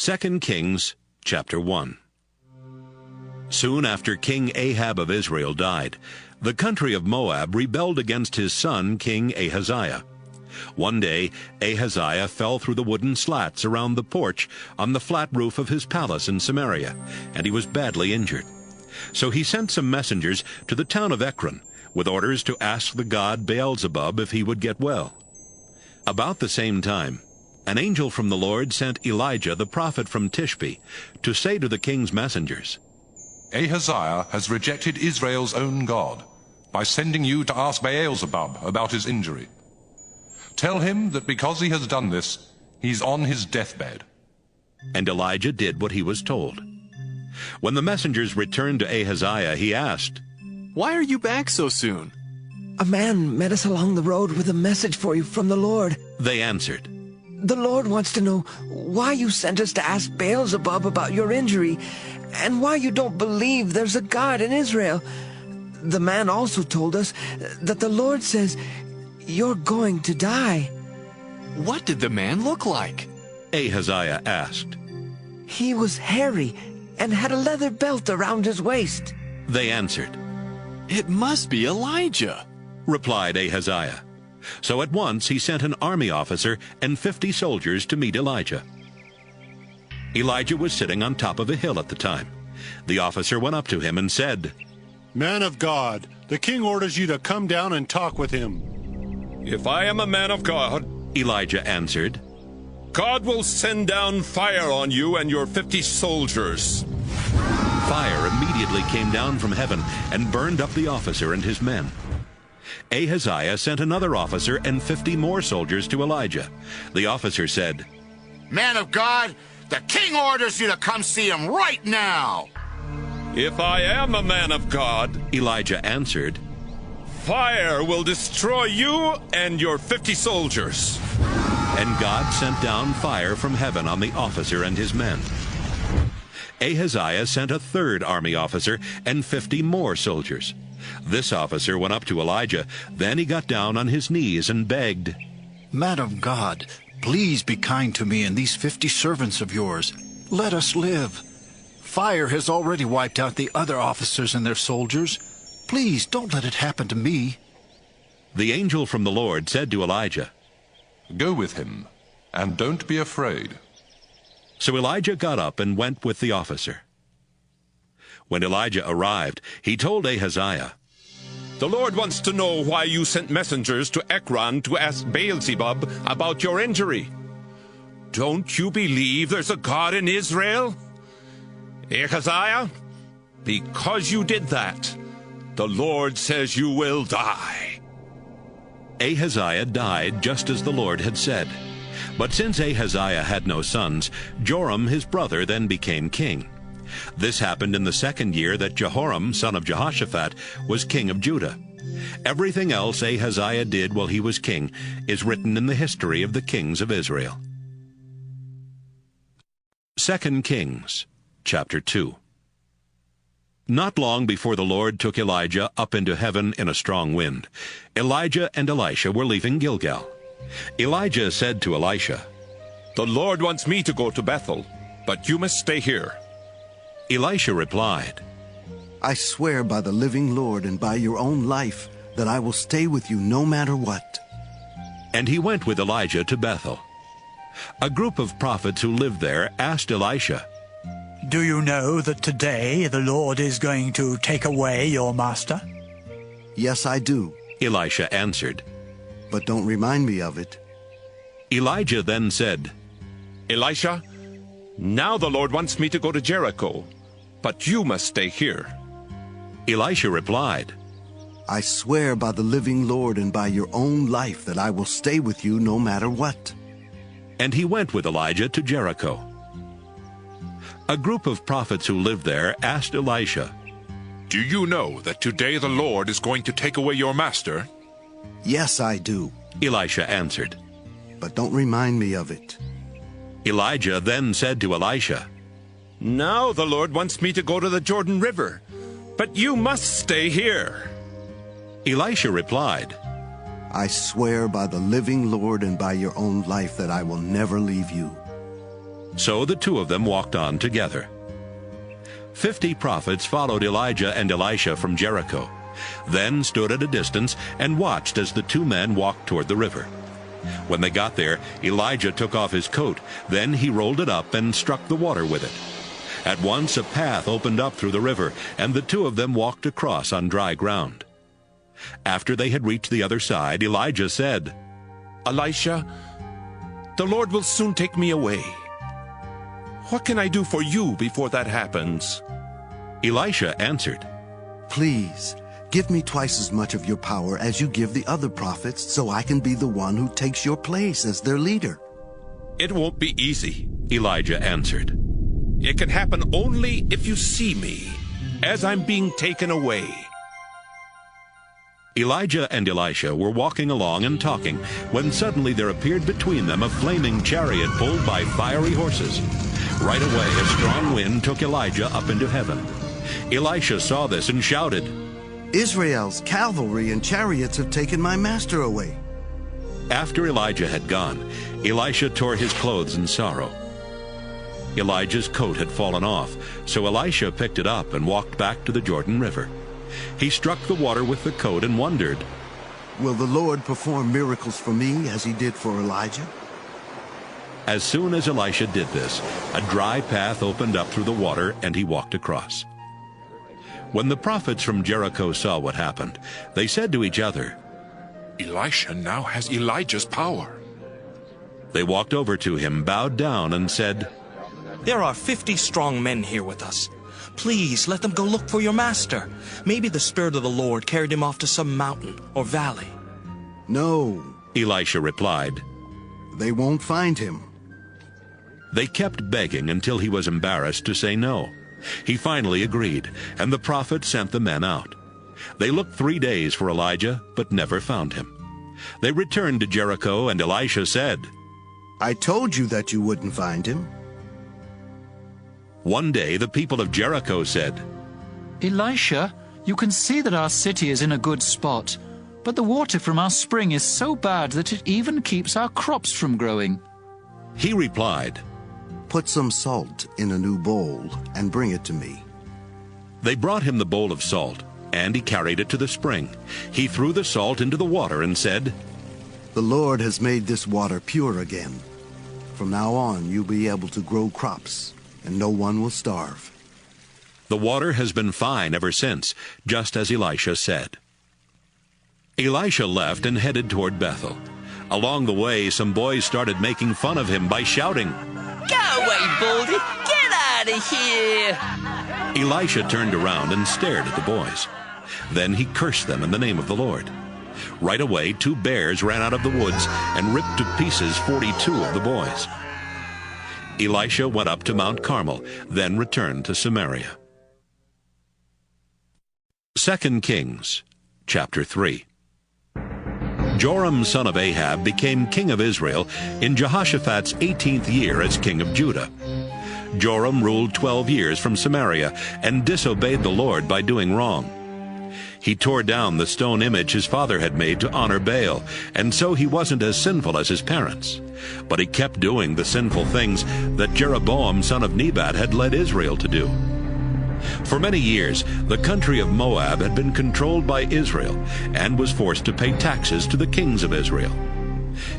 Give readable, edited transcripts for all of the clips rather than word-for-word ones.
2 Kings chapter 1. Soon after King Ahab of Israel died, the country of Moab rebelled against his son King Ahaziah. One day Ahaziah fell through the wooden slats around the porch on the flat roof of his palace in Samaria, and he was badly injured. So he sent some messengers to the town of Ekron with orders to ask the god Beelzebub if he would get well. About the same time, an angel from the Lord sent Elijah the prophet from Tishbe to say to the king's messengers, Ahaziah has rejected Israel's own God by sending you to ask Beelzebub about his injury. Tell him that because he has done this, he's on his deathbed. And Elijah did what he was told. When the messengers returned to Ahaziah, he asked, "Why are you back so soon?" "A man met us along the road with a message for you from the Lord." They answered. "The Lord wants to know why you sent us to ask Beelzebub about your injury, and why you don't believe there's a God in Israel. The man also told us that the Lord says you're going to die." What did the man look like? Ahaziah asked. "He was hairy and had a leather belt around his waist." They answered. It must be Elijah, replied Ahaziah. So at once he sent an army officer and 50 soldiers to meet Elijah. Elijah was sitting on top of a hill at the time. The officer went up to him and said, "Man of God, the king orders you to come down and talk with him." "If I am a man of God," Elijah answered, "God will send down fire on you and your 50 soldiers." Fire immediately came down from heaven and burned up the officer and his men. Ahaziah sent another officer and 50 more soldiers to Elijah. The officer said, "Man of God, the king orders you to come see him right now." "If I am a man of God," Elijah answered, "fire will destroy you and your 50 soldiers." And God sent down fire from heaven on the officer and his men. Ahaziah sent a third army officer and 50 more soldiers. This officer went up to Elijah. Then he got down on his knees and begged, "Man of God, please be kind to me and these 50 servants of yours. Let us live. Fire has already wiped out the other officers and their soldiers. Please don't let it happen to me." The angel from the Lord said to Elijah, Go with him, and don't be afraid. So Elijah got up and went with the officer. When Elijah arrived, he told Ahaziah, "The Lord wants to know why you sent messengers to Ekron to ask Beelzebub about your injury. Don't you believe there's a God in Israel? Ahaziah, because you did that, the Lord says you will die." Ahaziah died just as the Lord had said. But since Ahaziah had no sons, Joram his brother then became king. This happened in the 2nd year that Jehoram, son of Jehoshaphat, was king of Judah. Everything else Ahaziah did while he was king is written in the history of the kings of Israel. 2 Kings chapter 2. Not long before the Lord took Elijah up into heaven in a strong wind, Elijah and Elisha were leaving Gilgal. Elijah said to Elisha, "The Lord wants me to go to Bethel, but you must stay here." Elisha replied, "I swear by the living Lord and by your own life that I will stay with you no matter what." And he went with Elijah to Bethel. A group of prophets who lived there asked Elisha, "Do you know that today the Lord is going to take away your master?" "Yes, I do," Elisha answered. "But don't remind me of it." Elijah then said, "Elisha, now the Lord wants me to go to Jericho, but you must stay here." Elisha replied, "I swear by the living Lord and by your own life that I will stay with you no matter what." And he went with Elijah to Jericho. A group of prophets who lived there asked Elisha, "Do you know that today the Lord is going to take away your master?" "Yes, I do," Elisha answered. "But don't remind me of it." Elijah then said to Elisha, "Now the Lord wants me to go to the Jordan River, but you must stay here." Elisha replied, "I swear by the living Lord and by your own life that I will never leave you." So the two of them walked on together. 50 prophets followed Elijah and Elisha from Jericho, then stood at a distance and watched as the two men walked toward the river. When they got there, Elijah took off his coat. Then he rolled it up and struck the water with it. At once a path opened up through the river, and the two of them walked across on dry ground. After they had reached the other side, Elijah said, Elisha, the Lord will soon take me away. What can I do for you before that happens? Elisha answered, Please, give me twice as much of your power as you give the other prophets, so I can be the one who takes your place as their leader. It won't be easy, Elijah answered. It can happen only if you see me, as I'm being taken away. Elijah and Elisha were walking along and talking, when suddenly there appeared between them a flaming chariot pulled by fiery horses. Right away a strong wind took Elijah up into heaven. Elisha saw this and shouted, Israel's cavalry and chariots have taken my master away. After Elijah had gone, Elisha tore his clothes in sorrow. Elijah's coat had fallen off, so Elisha picked it up and walked back to the Jordan River. He struck the water with the coat and wondered, Will the Lord perform miracles for me as he did for Elijah? As soon as Elisha did this, a dry path opened up through the water, and he walked across. When the prophets from Jericho saw what happened, they said to each other, Elisha now has Elijah's power. They walked over to him, bowed down, and said, There are 50 strong men here with us. Please let them go look for your master. Maybe the Spirit of the Lord carried him off to some mountain or valley. No, Elisha replied. They won't find him. They kept begging until he was embarrassed to say no. He finally agreed, and the prophet sent the men out. They looked 3 days for Elijah, but never found him. They returned to Jericho, and Elisha said, I told you that you wouldn't find him. One day the people of Jericho said, Elisha, you can see that our city is in a good spot, but the water from our spring is so bad that it even keeps our crops from growing. He replied, Put some salt in a new bowl and bring it to me. They brought him the bowl of salt, and he carried it to the spring. He threw the salt into the water and said, The Lord has made this water pure again. From now on you'll be able to grow crops, and no one will starve. The water has been fine ever since, just as Elisha said. Elisha left and headed toward Bethel. Along the way, some boys started making fun of him by shouting, Go away, Baldy! Get out of here! Elisha turned around and stared at the boys. Then he cursed them in the name of the Lord. Right away, 2 bears ran out of the woods and ripped to pieces 42 of the boys. Elisha went up to Mount Carmel, then returned to Samaria. 2 Kings, chapter 3. Joram son of Ahab became king of Israel in Jehoshaphat's 18th year as king of Judah. Joram ruled 12 years from Samaria and disobeyed the Lord by doing wrong. He tore down the stone image his father had made to honor Baal, and so he wasn't as sinful as his parents. But he kept doing the sinful things that Jeroboam son of Nebat had led Israel to do. For many years, the country of Moab had been controlled by Israel and was forced to pay taxes to the kings of Israel.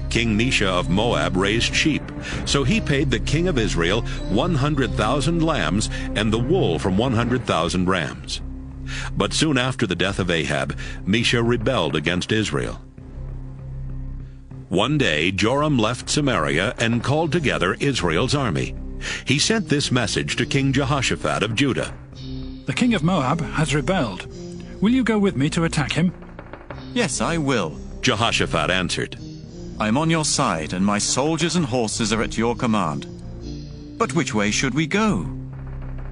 King Nisha of Moab raised sheep, so he paid the king of Israel 100,000 lambs and the wool from 100,000 rams. But soon after the death of Ahab, Nisha rebelled against Israel. One day Joram left Samaria and called together Israel's army. He sent this message to King Jehoshaphat of Judah. The king of Moab has rebelled. Will you go with me to attack him? Yes, I will. Jehoshaphat answered. I am on your side, and my soldiers and horses are at your command. But which way should we go?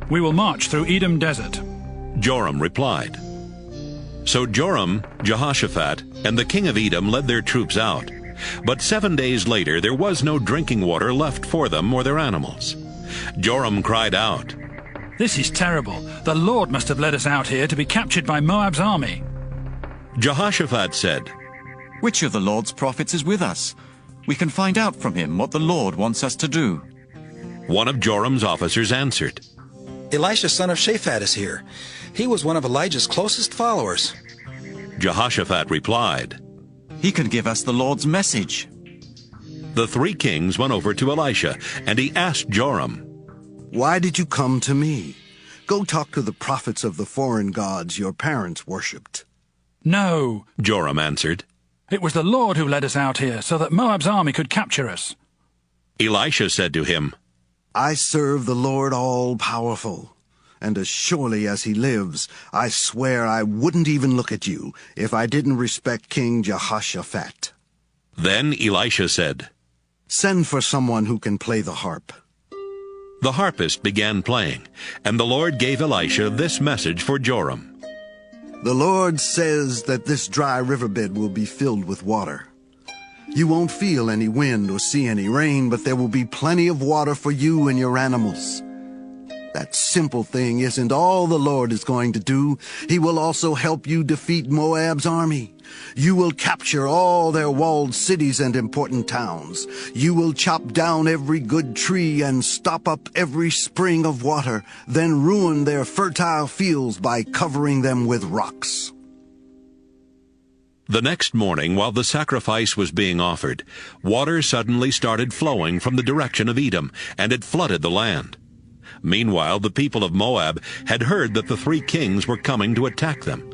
We will march through Edom Desert. Joram replied. So Joram, Jehoshaphat, and the king of Edom led their troops out. But 7 days later there was no drinking water left for them or their animals. Joram cried out, This is terrible. The Lord must have led us out here to be captured by Moab's army. Jehoshaphat said, Which of the Lord's prophets is with us? We can find out from him what the Lord wants us to do. One of Joram's officers answered, Elisha son of Shaphat is here. He was one of Elijah's closest followers. Jehoshaphat replied, He could give us the Lord's message. The three kings went over to Elisha, and he asked Joram, Why did you come to me? Go talk to the prophets of the foreign gods your parents worshipped. No, Joram answered. It was the Lord who led us out here so that Moab's army could capture us. Elisha said to him, I serve the Lord all-powerful, and as surely as he lives, I swear I wouldn't even look at you if I didn't respect King Jehoshaphat. Then Elisha said, Send for someone who can play the harp. The harpist began playing, and the Lord gave Elisha this message for Joram. The Lord says that this dry riverbed will be filled with water. You won't feel any wind or see any rain, but there will be plenty of water for you and your animals. That simple thing isn't all the Lord is going to do. He will also help you defeat Moab's army. You will capture all their walled cities and important towns. You will chop down every good tree and stop up every spring of water, then ruin their fertile fields by covering them with rocks. The next morning, while the sacrifice was being offered, water suddenly started flowing from the direction of Edom, and it flooded the land. Meanwhile, the people of Moab had heard that the three kings were coming to attack them.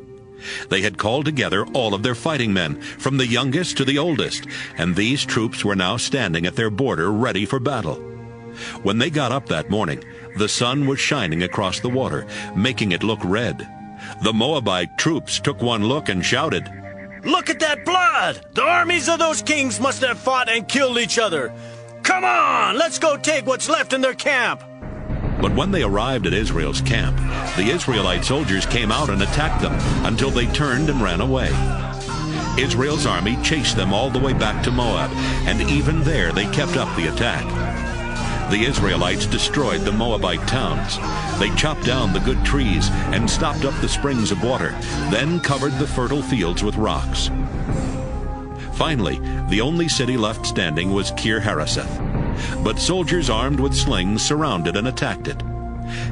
They had called together all of their fighting men, from the youngest to the oldest, and these troops were now standing at their border ready for battle. When they got up that morning, the sun was shining across the water, making it look red. The Moabite troops took one look and shouted, Look at that blood! The armies of those kings must have fought and killed each other. Come on, let's go take what's left in their camp. But when they arrived at Israel's camp, the Israelite soldiers came out and attacked them until they turned and ran away. Israel's army chased them all the way back to Moab, and even there they kept up the attack. The Israelites destroyed the Moabite towns. They chopped down the good trees and stopped up the springs of water, then covered the fertile fields with rocks. Finally, the only city left standing was Kir-Hareseth. But soldiers armed with slings surrounded and attacked it.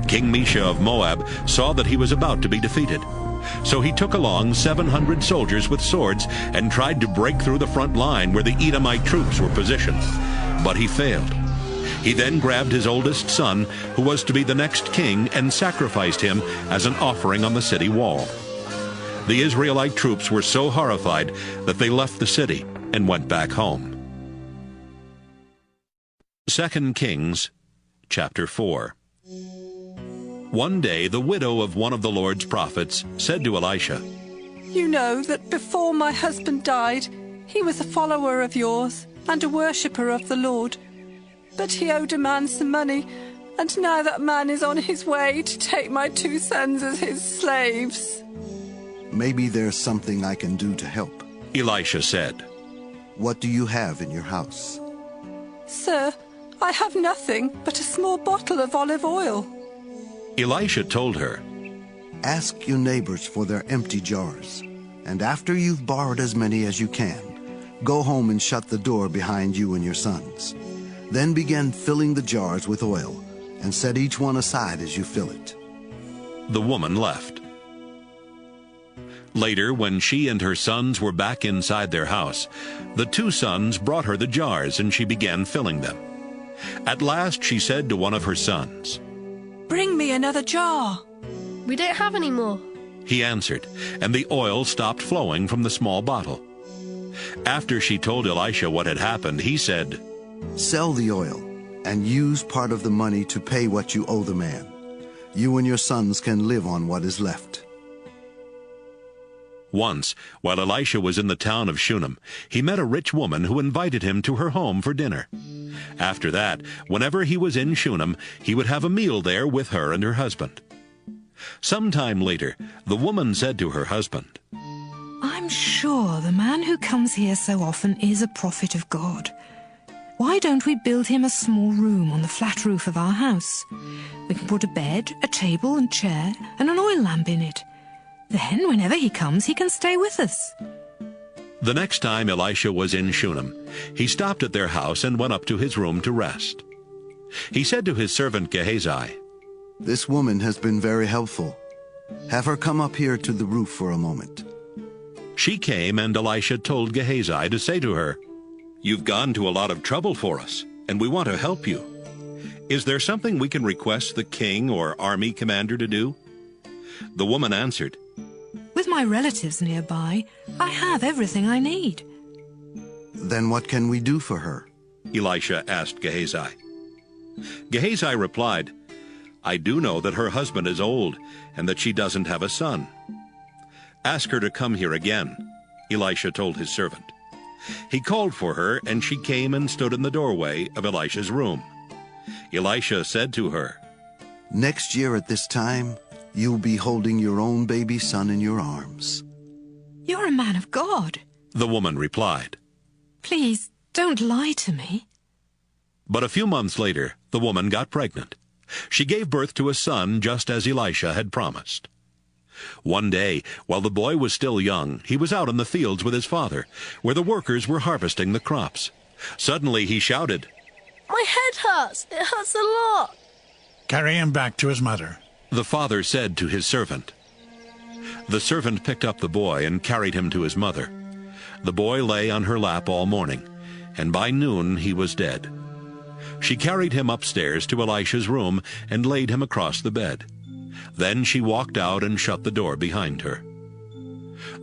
King Mesha of Moab saw that he was about to be defeated. So he took along 700 soldiers with swords and tried to break through the front line where the Edomite troops were positioned. But he failed. He then grabbed his oldest son, who was to be the next king, and sacrificed him as an offering on the city wall. The Israelite troops were so horrified that they left the city and went back home. 2 Kings, chapter 4. One day the widow of one of the Lord's prophets said to Elisha, You know that before my husband died, he was a follower of yours and a worshipper of the Lord. But he owed a man some money, and now that man is on his way to take my 2 sons as his slaves. Maybe there's something I can do to help. Elisha said, What do you have in your house? Sir, I have nothing but a small bottle of olive oil. Elisha told her, Ask your neighbors for their empty jars, and after you've borrowed as many as you can, go home and shut the door behind you and your sons. Then begin filling the jars with oil, and set each one aside as you fill it. The woman left. Later, when she and her sons were back inside their house, the 2 sons brought her the jars, and she began filling them. At last she said to one of her sons, Bring me another jar. We don't have any more. He answered, and the oil stopped flowing from the small bottle. After she told Elisha what had happened, he said, Sell the oil, and use part of the money to pay what you owe the man. You and your sons can live on what is left. Once, while Elisha was in the town of Shunem, he met a rich woman who invited him to her home for dinner. After that, whenever he was in Shunem, he would have a meal there with her and her husband. Some time later, the woman said to her husband, I'm sure the man who comes here so often is a prophet of God. Why don't we build him a small room on the flat roof of our house? We can put a bed, a table and chair, and an oil lamp in it. Then, whenever he comes, he can stay with us. The next time Elisha was in Shunem, he stopped at their house and went up to his room to rest. He said to his servant Gehazi, "This woman has been very helpful. Have her come up here to the roof for a moment." She came, and Elisha told Gehazi to say to her, "You've gone to a lot of trouble for us, and we want to help you. Is there something we can request the king or army commander to do?" The woman answered, With my relatives nearby, I have everything I need. "Then what can we do for her?" Elisha asked Gehazi. Gehazi replied, "I do know that her husband is old and that she doesn't have a son. Ask her to come here again," Elisha told his servant. He called for her, and she came and stood in the doorway of Elisha's room. Elisha said to her, "Next year at this time, you'll be holding your own baby son in your arms." You're a man of God. The woman replied. Please, don't lie to me. But a few months later, the woman got pregnant. She gave birth to a son just as Elisha had promised. One day, while the boy was still young, he was out in the fields with his father, where the workers were harvesting the crops. Suddenly he shouted, My head hurts. It hurts a lot. Carry him back to his mother. The father said to his servant. The servant picked up the boy and carried him to his mother. The boy lay on her lap all morning, and by noon he was dead. She carried him upstairs to Elisha's room and laid him across the bed. Then she walked out and shut the door behind her.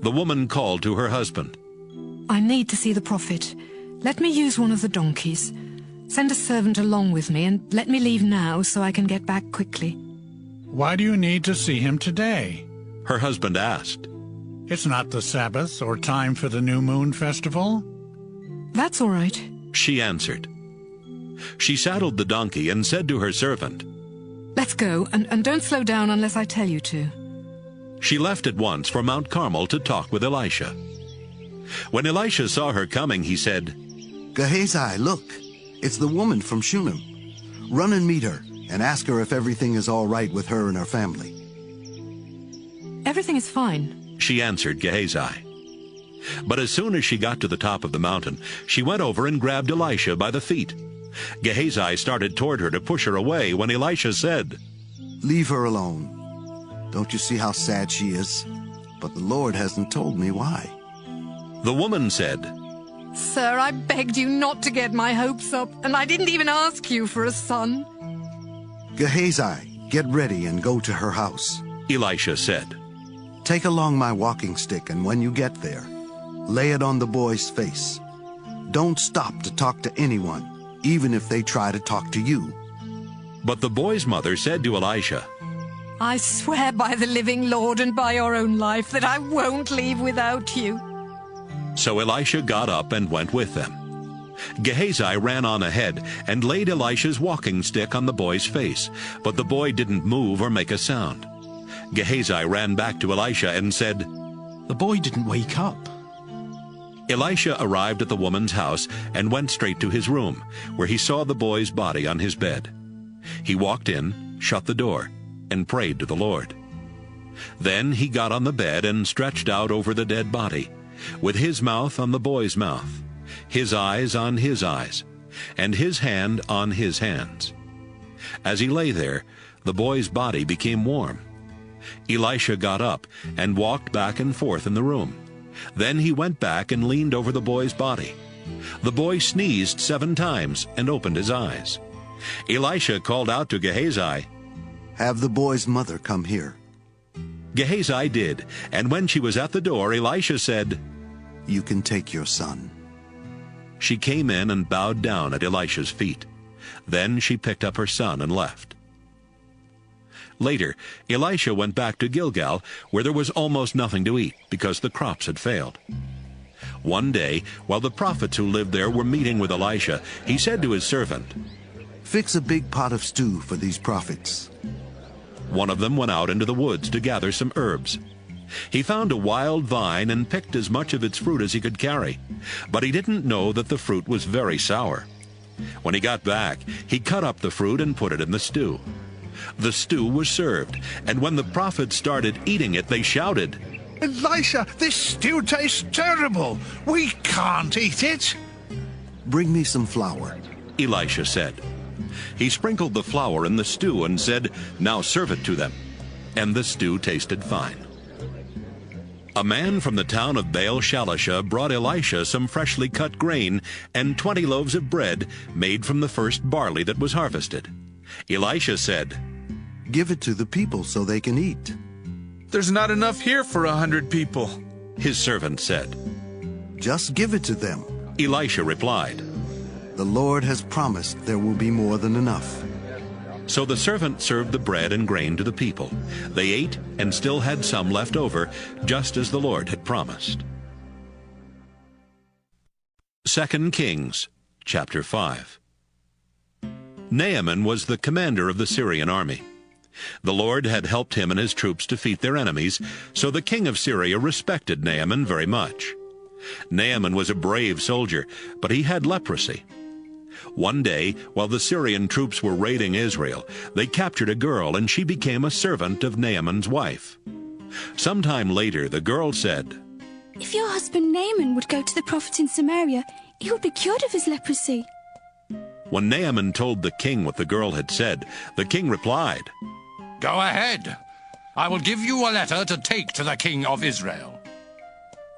The woman called to her husband. I need to see the prophet. Let me use one of the donkeys. Send a servant along with me and let me leave now so I can get back quickly. Why do you need to see him today? Her husband asked. It's not the Sabbath or time for the new moon festival. That's all right, she answered. She saddled the donkey and said to her servant, Let's go, and don't slow down unless I tell you to. She left at once for Mount Carmel to talk with Elisha. When Elisha saw her coming, he said, Gehazi, look, it's the woman from Shunem. Run and meet her, and ask her if everything is all right with her and her family. Everything is fine, she answered Gehazi. But as soon as she got to the top of the mountain, she went over and grabbed Elisha by the feet. Gehazi started toward her to push her away when Elisha said, Leave her alone. Don't you see how sad she is? But the Lord hasn't told me why. The woman said, Sir, I begged you not to get my hopes up, and I didn't even ask you for a son. Gehazi, get ready and go to her house. Elisha said, Take along my walking stick, and when you get there, lay it on the boy's face. Don't stop to talk to anyone, even if they try to talk to you. But the boy's mother said to Elisha, I swear by the living Lord and by your own life that I won't leave without you. So Elisha got up and went with them. Gehazi ran on ahead and laid Elisha's walking stick on the boy's face, but the boy didn't move or make a sound. Gehazi ran back to Elisha and said, The boy didn't wake up. Elisha arrived at the woman's house and went straight to his room, where he saw the boy's body on his bed. He walked in, shut the door, and prayed to the Lord. Then he got on the bed and stretched out over the dead body, with his mouth on the boy's mouth, his eyes on his eyes, and his hand on his hands. As he lay there, the boy's body became warm. Elisha got up and walked back and forth in the room. Then he went back and leaned over the boy's body. The boy sneezed 7 times and opened his eyes. Elisha called out to Gehazi, Have the boy's mother come here. Gehazi did, and when she was at the door, Elisha said, You can take your son. She came in and bowed down at Elisha's feet. Then she picked up her son and left. Later, Elisha went back to Gilgal, where there was almost nothing to eat because the crops had failed. One day, while the prophets who lived there were meeting with Elisha, he said to his servant, Fix a big pot of stew for these prophets. One of them went out into the woods to gather some herbs. He found a wild vine and picked as much of its fruit as he could carry, but he didn't know that the fruit was very sour. When he got back, he cut up the fruit and put it in the stew. The stew was served, and when the prophets started eating it, they shouted, Elisha, this stew tastes terrible. We can't eat it. Bring me some flour, Elisha said. He sprinkled the flour in the stew and said, "Now serve it to them." And the stew tasted fine. A man from the town of Baal-Shalisha brought Elisha some freshly cut grain and 20 loaves of bread made from the first barley that was harvested. Elisha said, "Give it to the people so they can eat." "There's not enough here for 100 people." His servant said. "Just give it to them." Elisha replied, "The Lord has promised there will be more than enough." So the servant served the bread and grain to the people. They ate and still had some left over, just as the Lord had promised. 2 Kings, chapter 5. Naaman was the commander of the Syrian army. The Lord had helped him and his troops defeat their enemies, so the king of Syria respected Naaman very much. Naaman was a brave soldier, but he had leprosy. One day, while the Syrian troops were raiding Israel, they captured a girl, and she became a servant of Naaman's wife. Sometime later, the girl said, "If your husband Naaman would go to the prophet in Samaria, he would be cured of his leprosy." When Naaman told the king what the girl had said, the king replied, "Go ahead. I will give you a letter to take to the king of Israel."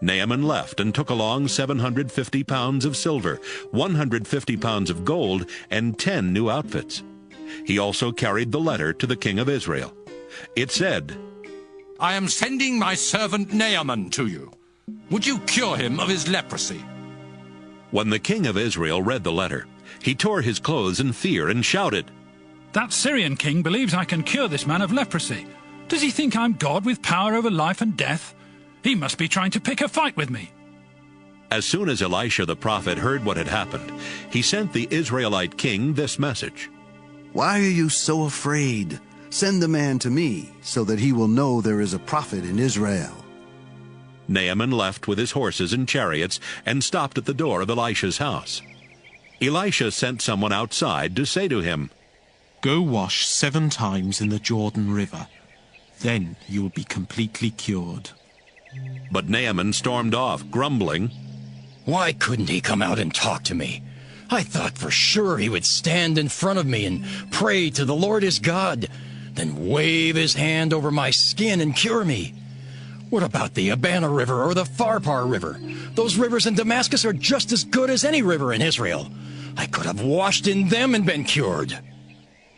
Naaman left and took along 750 pounds of silver, 150 pounds of gold, and 10 new outfits. He also carried the letter to the king of Israel. It said, "I am sending my servant Naaman to you. Would you cure him of his leprosy?" When the king of Israel read the letter, he tore his clothes in fear and shouted, "That Syrian king believes I can cure this man of leprosy. Does he think I'm God with power over life and death? He must be trying to pick a fight with me." As soon as Elisha the prophet heard what had happened, he sent the Israelite king this message, "Why are you so afraid? Send the man to me, so that he will know there is a prophet in Israel." Naaman left with his horses and chariots and stopped at the door of Elisha's house. Elisha sent someone outside to say to him, "Go wash 7 times in the Jordan River. Then you'll be completely cured." But Naaman stormed off, grumbling, "Why couldn't he come out and talk to me? I thought for sure he would stand in front of me and pray to the Lord his God, then wave his hand over my skin and cure me. What about the Abana River or the Pharpar River? Those rivers in Damascus are just as good as any river in Israel. I could have washed in them and been cured."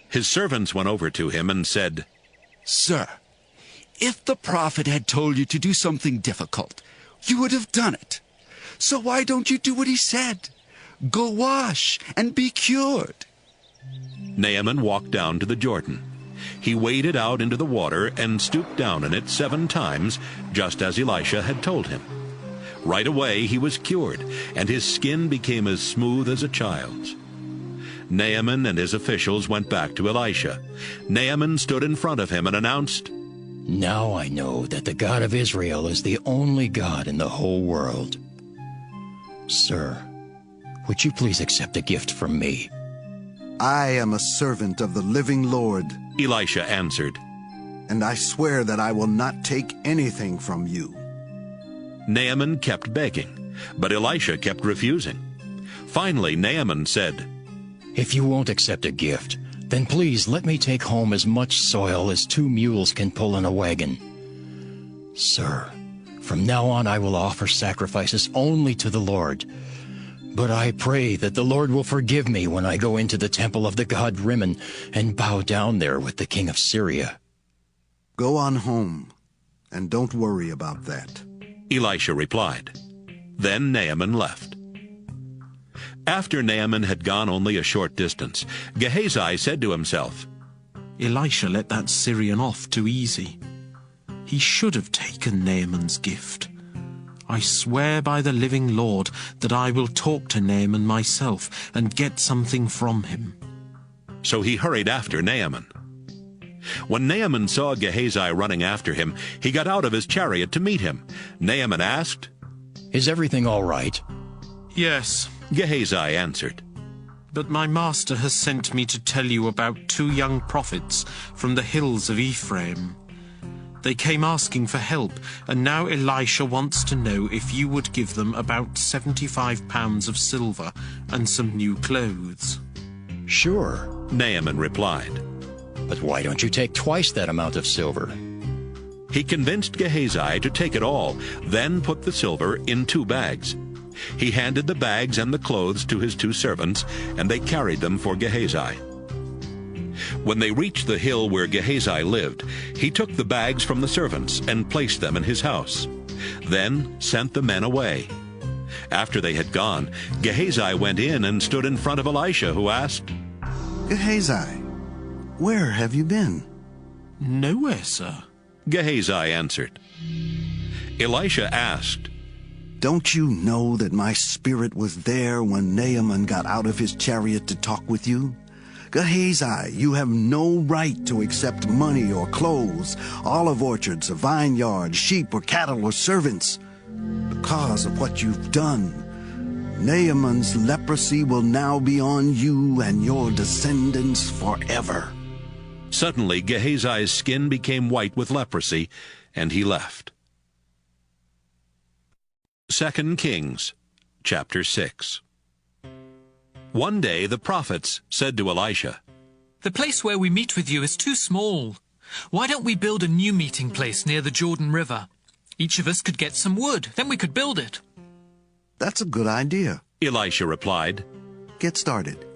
His servants went over to him and said, "Sir, if the prophet had told you to do something difficult, you would have done it. So why don't you do what he said? Go wash and be cured." Naaman walked down to the Jordan. He waded out into the water and stooped down in it 7 times, just as Elisha had told him. Right away he was cured, and his skin became as smooth as a child's. Naaman and his officials went back to Elisha. Naaman stood in front of him and announced, "Now I know that the God of Israel is the only God in the whole world. Sir, would you please accept a gift from me?" "I am a servant of the living Lord," Elisha answered, "and I swear that I will not take anything from you." Naaman kept begging, but Elisha kept refusing. Finally, Naaman said, "If you won't accept a gift, then please let me take home as much soil as 2 mules can pull in a wagon. Sir, from now on I will offer sacrifices only to the Lord. But I pray that the Lord will forgive me when I go into the temple of the god Rimmon and bow down there with the king of Syria." "Go on home, and don't worry about that," Elisha replied. Then Naaman left. After Naaman had gone only a short distance, Gehazi said to himself, "Elisha let that Syrian off too easy. He should have taken Naaman's gift. I swear by the living Lord that I will talk to Naaman myself and get something from him." So he hurried after Naaman. When Naaman saw Gehazi running after him, he got out of his chariot to meet him. Naaman asked, "Is everything all right?" "Yes," Gehazi answered. "But my master has sent me to tell you about 2 young prophets from the hills of Ephraim. They came asking for help, and now Elisha wants to know if you would give them about 75 pounds of silver and some new clothes." Sure, Naaman replied. but why don't you take twice that amount of silver? He convinced Gehazi to take it all, then put the silver in 2 bags. He handed the bags and the clothes to his 2 servants, and they carried them for Gehazi. When they reached the hill where Gehazi lived, he took the bags from the servants and placed them in his house, then sent the men away. After they had gone, Gehazi went in and stood in front of Elisha, who asked, Gehazi, where have you been? Nowhere, sir. Gehazi answered. Elisha asked, Don't you know that my spirit was there when Naaman got out of his chariot to talk with you? Gehazi, you have no right to accept money or clothes, olive orchards, a vineyard, sheep or cattle or servants. Because of what you've done, Naaman's leprosy will now be on you and your descendants forever. Suddenly Gehazi's skin became white with leprosy, and he left. 2 Kings, chapter 6. One day the prophets said to Elisha, The place where we meet with you is too small. Why don't we build a new meeting place near the Jordan River? Each of us could get some wood, then we could build it. That's a good idea, Elisha replied. Get started.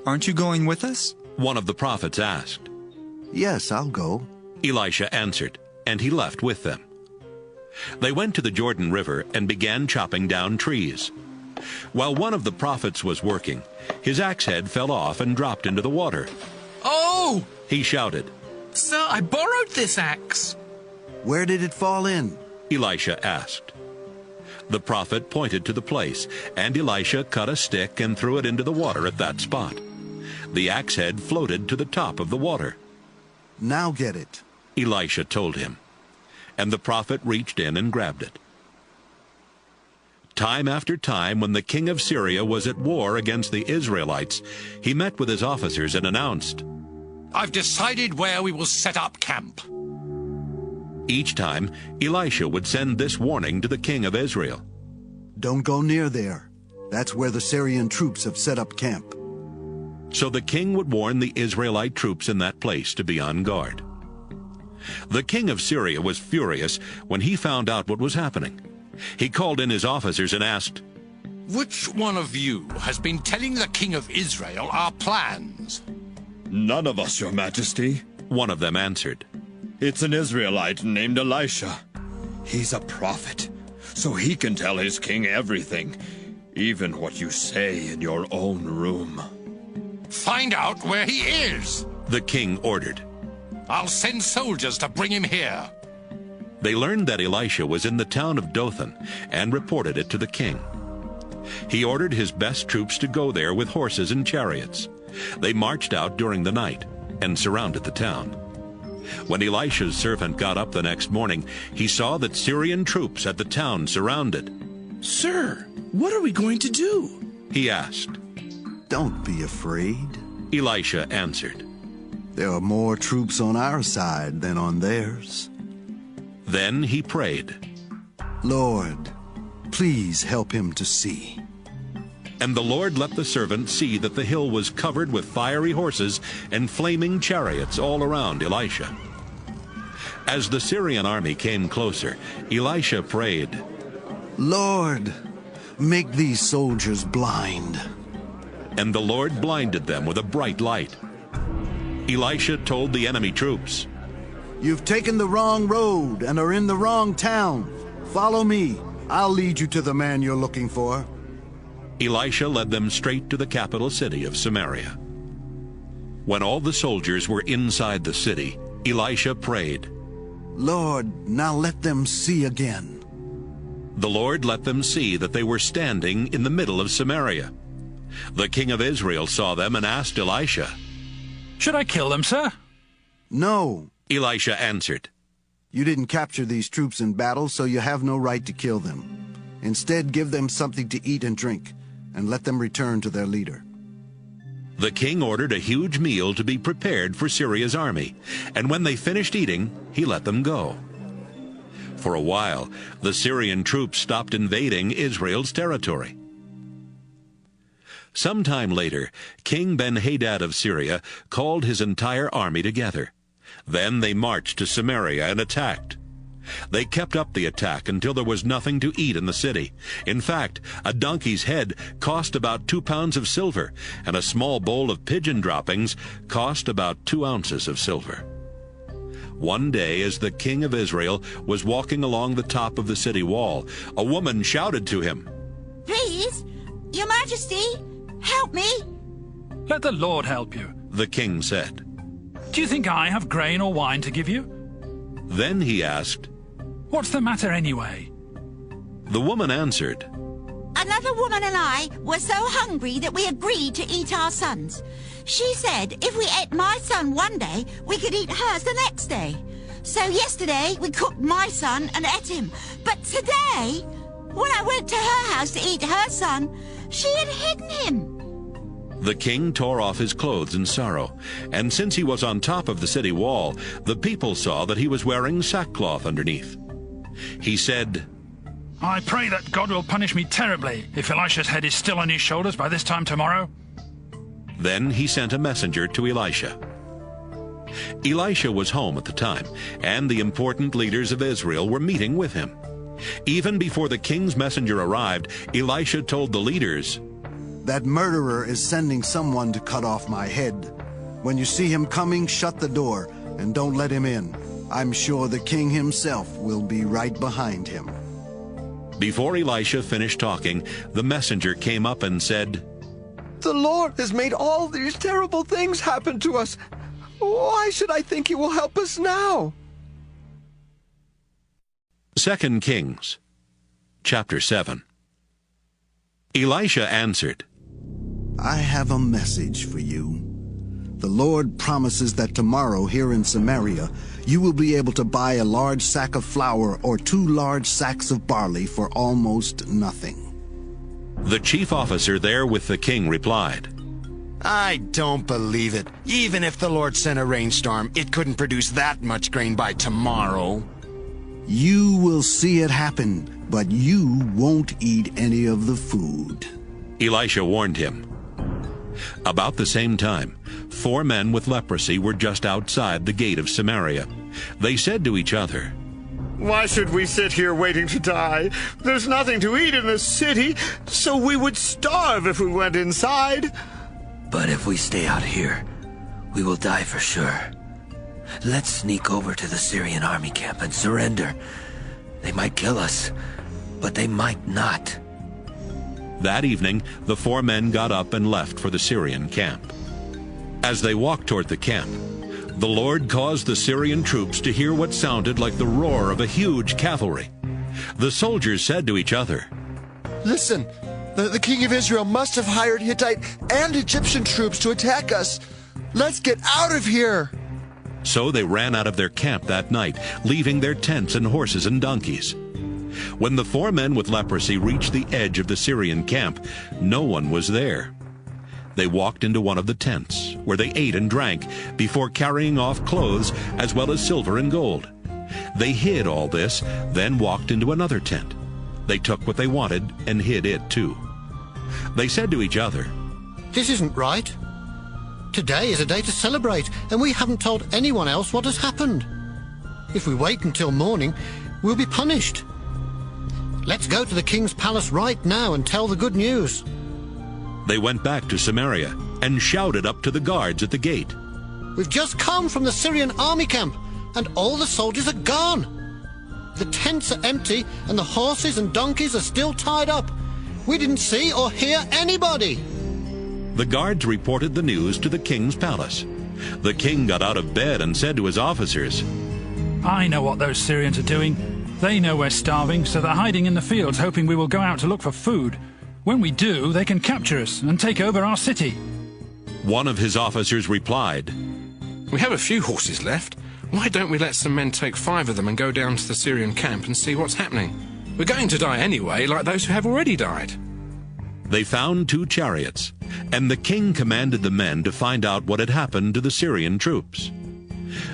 Aren't you going with us? One of the prophets asked. Yes, I'll go, Elisha answered, and he left with them. They went to the Jordan River and began chopping down trees. While one of the prophets was working, his axe head fell off and dropped into the water. Oh! He shouted. Sir, I borrowed this axe. Where did it fall in? Elisha asked. The prophet pointed to the place, and Elisha cut a stick and threw it into the water at that spot. The axe head floated to the top of the water. Now get it, Elisha told him. And the prophet reached in and grabbed it. Time after time, when the king of Syria was at war against the Israelites, he met with his officers and announced, I've decided where we will set up camp. Each time, Elisha would send this warning to the king of Israel. Don't go near there. That's where the Syrian troops have set up camp. So the king would warn the Israelite troops in that place to be on guard. The king of Syria was furious when he found out what was happening. He called in his officers and asked, Which one of you has been telling the king of Israel our plans? None of us, your majesty. One of them answered. It's an Israelite named Elisha. He's a prophet, so he can tell his king everything, even what you say in your own room. Find out where he is, the king ordered. I'll send soldiers to bring him here. They learned that Elisha was in the town of Dothan and reported it to the king. He ordered his best troops to go there with horses and chariots. They marched out during the night and surrounded the town. When Elisha's servant got up the next morning, he saw that Syrian troops had the town surrounded. Sir, what are we going to do? He asked. Don't be afraid, Elisha answered. There are more troops on our side than on theirs. Then he prayed, Lord, please help him to see. And the Lord let the servant see that the hill was covered with fiery horses and flaming chariots all around Elisha. As the Syrian army came closer, Elisha prayed, Lord, make these soldiers blind. And the Lord blinded them with a bright light. Elisha told the enemy troops, You've taken the wrong road and are in the wrong town. Follow me. I'll lead you to the man you're looking for. Elisha led them straight to the capital city of Samaria. When all the soldiers were inside the city, Elisha prayed, Lord, now let them see again. The Lord let them see that they were standing in the middle of Samaria. The king of Israel saw them and asked Elisha, Should I kill them, sir? No, Elisha answered. You didn't capture these troops in battle, so you have no right to kill them. Instead, give them something to eat and drink, and let them return to their leader. The king ordered a huge meal to be prepared for Syria's army, and when they finished eating, he let them go. For a while, the Syrian troops stopped invading Israel's territory. Some time later, King Ben-Hadad of Syria called his entire army together. Then they marched to Samaria and attacked. They kept up the attack until there was nothing to eat in the city. In fact, a donkey's head cost about 2 pounds of silver, and a small bowl of pigeon droppings cost about 2 ounces of silver. One day, as the king of Israel was walking along the top of the city wall, a woman shouted to him, "Please, Your Majesty, help me." "Let the Lord help you," the king said. "Do you think I have grain or wine to give you?" Then he asked, "What's the matter anyway?" The woman answered, "Another woman and I were so hungry that we agreed to eat our sons. She said if we ate my son one day, we could eat hers the next day. So yesterday we cooked my son and ate him. But today, when I went to her house to eat her son, she had hidden him." The king tore off his clothes in sorrow, and since he was on top of the city wall, the people saw that he was wearing sackcloth underneath. He said, "I pray that God will punish me terribly if Elisha's head is still on his shoulders by this time tomorrow." Then he sent a messenger to Elisha. Elisha was home at the time, and the important leaders of Israel were meeting with him. Even before the king's messenger arrived, Elisha told the leaders, "That murderer is sending someone to cut off my head. When you see him coming, shut the door and don't let him in. I'm sure the king himself will be right behind him." Before Elisha finished talking, the messenger came up and said, "The Lord has made all these terrible things happen to us. Why should I think he will help us now?" 2 Kings, chapter 7. Elisha answered, "I have a message for you. The Lord promises that tomorrow here in Samaria you will be able to buy a large sack of flour or 2 large sacks of barley for almost nothing." The chief officer there with the king replied, "I don't believe it. Even if the Lord sent a rainstorm, it couldn't produce that much grain by tomorrow." "You will see it happen, but you won't eat any of the food." Elisha warned him. About the same time, 4 men with leprosy were just outside the gate of Samaria. They said to each other, "Why should we sit here waiting to die? There's nothing to eat in the city, so we would starve if we went inside." "But if we stay out here, we will die for sure. Let's sneak over to the Syrian army camp and surrender. They might kill us, but they might not." That evening, the 4 men got up and left for the Syrian camp. As they walked toward the camp, the Lord caused the Syrian troops to hear what sounded like the roar of a huge cavalry. The soldiers said to each other, "Listen, the king of Israel must have hired Hittite and Egyptian troops to attack us. Let's get out of here." So they ran out of their camp that night, leaving their tents and horses and donkeys. When the 4 men with leprosy reached the edge of the Syrian camp, no one was there. They walked into one of the tents, where they ate and drank, before carrying off clothes as well as silver and gold. They hid all this, then walked into another tent. They took what they wanted and hid it too. They said to each other, "This isn't right. Today is a day to celebrate, and we haven't told anyone else what has happened. If we wait until morning, we'll be punished. Let's go to the king's palace right now and tell the good news." They went back to Samaria and shouted up to the guards at the gate, "We've just come from the Syrian army camp, and all the soldiers are gone. The tents are empty, and the horses and donkeys are still tied up. We didn't see or hear anybody." The guards reported the news to the king's palace. The king got out of bed and said to his officers, "I know what those Syrians are doing. They know we're starving, so they're hiding in the fields, hoping we will go out to look for food. When we do, they can capture us and take over our city." One of his officers replied, "We have a few horses left. Why don't we let some men take 5 of them and go down to the Syrian camp and see what's happening? We're going to die anyway, like those who have already died." They found 2 chariots, and the king commanded the men to find out what had happened to the Syrian troops.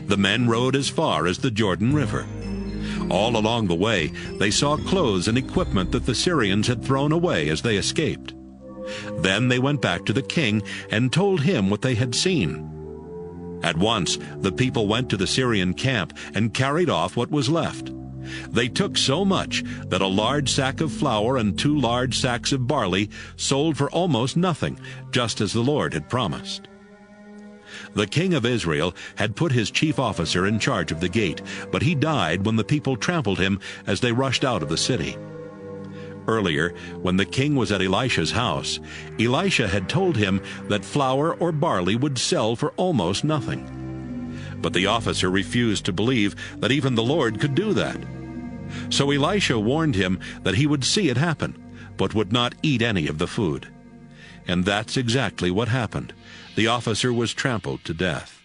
The men rode as far as the Jordan River. All along the way, they saw clothes and equipment that the Syrians had thrown away as they escaped. Then they went back to the king and told him what they had seen. At once the people went to the Syrian camp and carried off what was left. They took so much that a large sack of flour and 2 large sacks of barley sold for almost nothing, just as the Lord had promised. The king of Israel had put his chief officer in charge of the gate, but he died when the people trampled him as they rushed out of the city. Earlier, when the king was at Elisha's house, Elisha had told him that flour or barley would sell for almost nothing. But the officer refused to believe that even the Lord could do that. So Elisha warned him that he would see it happen, but would not eat any of the food. And that's exactly what happened. The officer was trampled to death.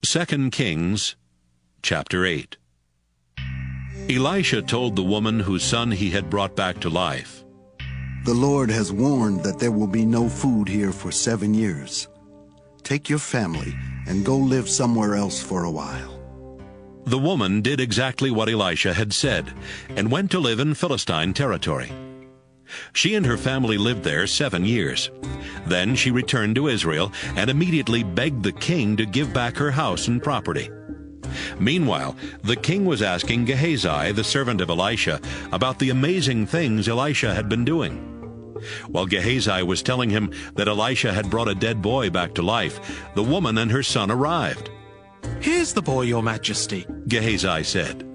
2 Kings, chapter 8. Elisha told the woman whose son he had brought back to life, "The Lord has warned that there will be no food here for 7 years. Take your family and go live somewhere else for a while." The woman did exactly what Elisha had said and went to live in Philistine territory. She and her family lived there 7 years. Then she returned to Israel and immediately begged the king to give back her house and property. Meanwhile, the king was asking Gehazi, the servant of Elisha, about the amazing things Elisha had been doing. While Gehazi was telling him that Elisha had brought a dead boy back to life, the woman and her son arrived. "Here's the boy, Your Majesty," Gehazi said.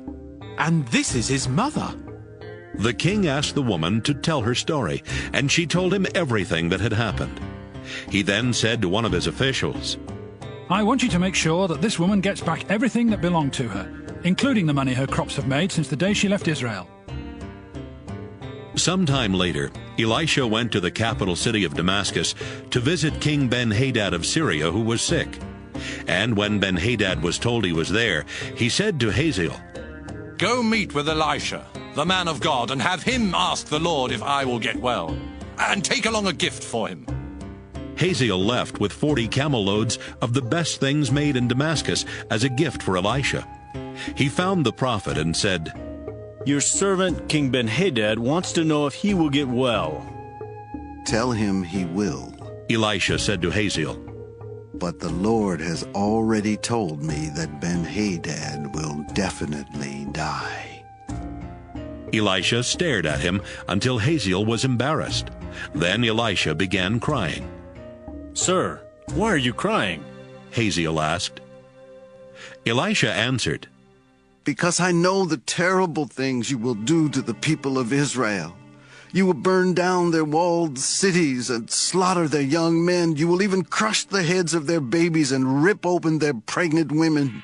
"and this is his mother." The king asked the woman to tell her story, and she told him everything that had happened. He then said to one of his officials, "I want you to make sure that this woman gets back everything that belonged to her, including the money her crops have made since the day she left Israel." Sometime later, Elisha went to the capital city of Damascus to visit King Ben-Hadad of Syria, who was sick. And when Ben-Hadad was told he was there, he said to Hazael, "Go meet with Elisha, the man of God, and have him ask the Lord if I will get well, and take along a gift for him." Hazael left with 40 camel loads of the best things made in Damascus as a gift for Elisha. He found the prophet and said, "Your servant King Ben-Hadad wants to know if he will get well." "Tell him he will," Elisha said to Hazael. "But the Lord has already told me that Ben-Hadad will definitely die." Elisha stared at him until Hazael was embarrassed. Then Elisha began crying. "Sir, why are you crying?" Hazael asked. Elisha answered, "Because I know the terrible things you will do to the people of Israel. You will burn down their walled cities and slaughter their young men. You will even crush the heads of their babies and rip open their pregnant women."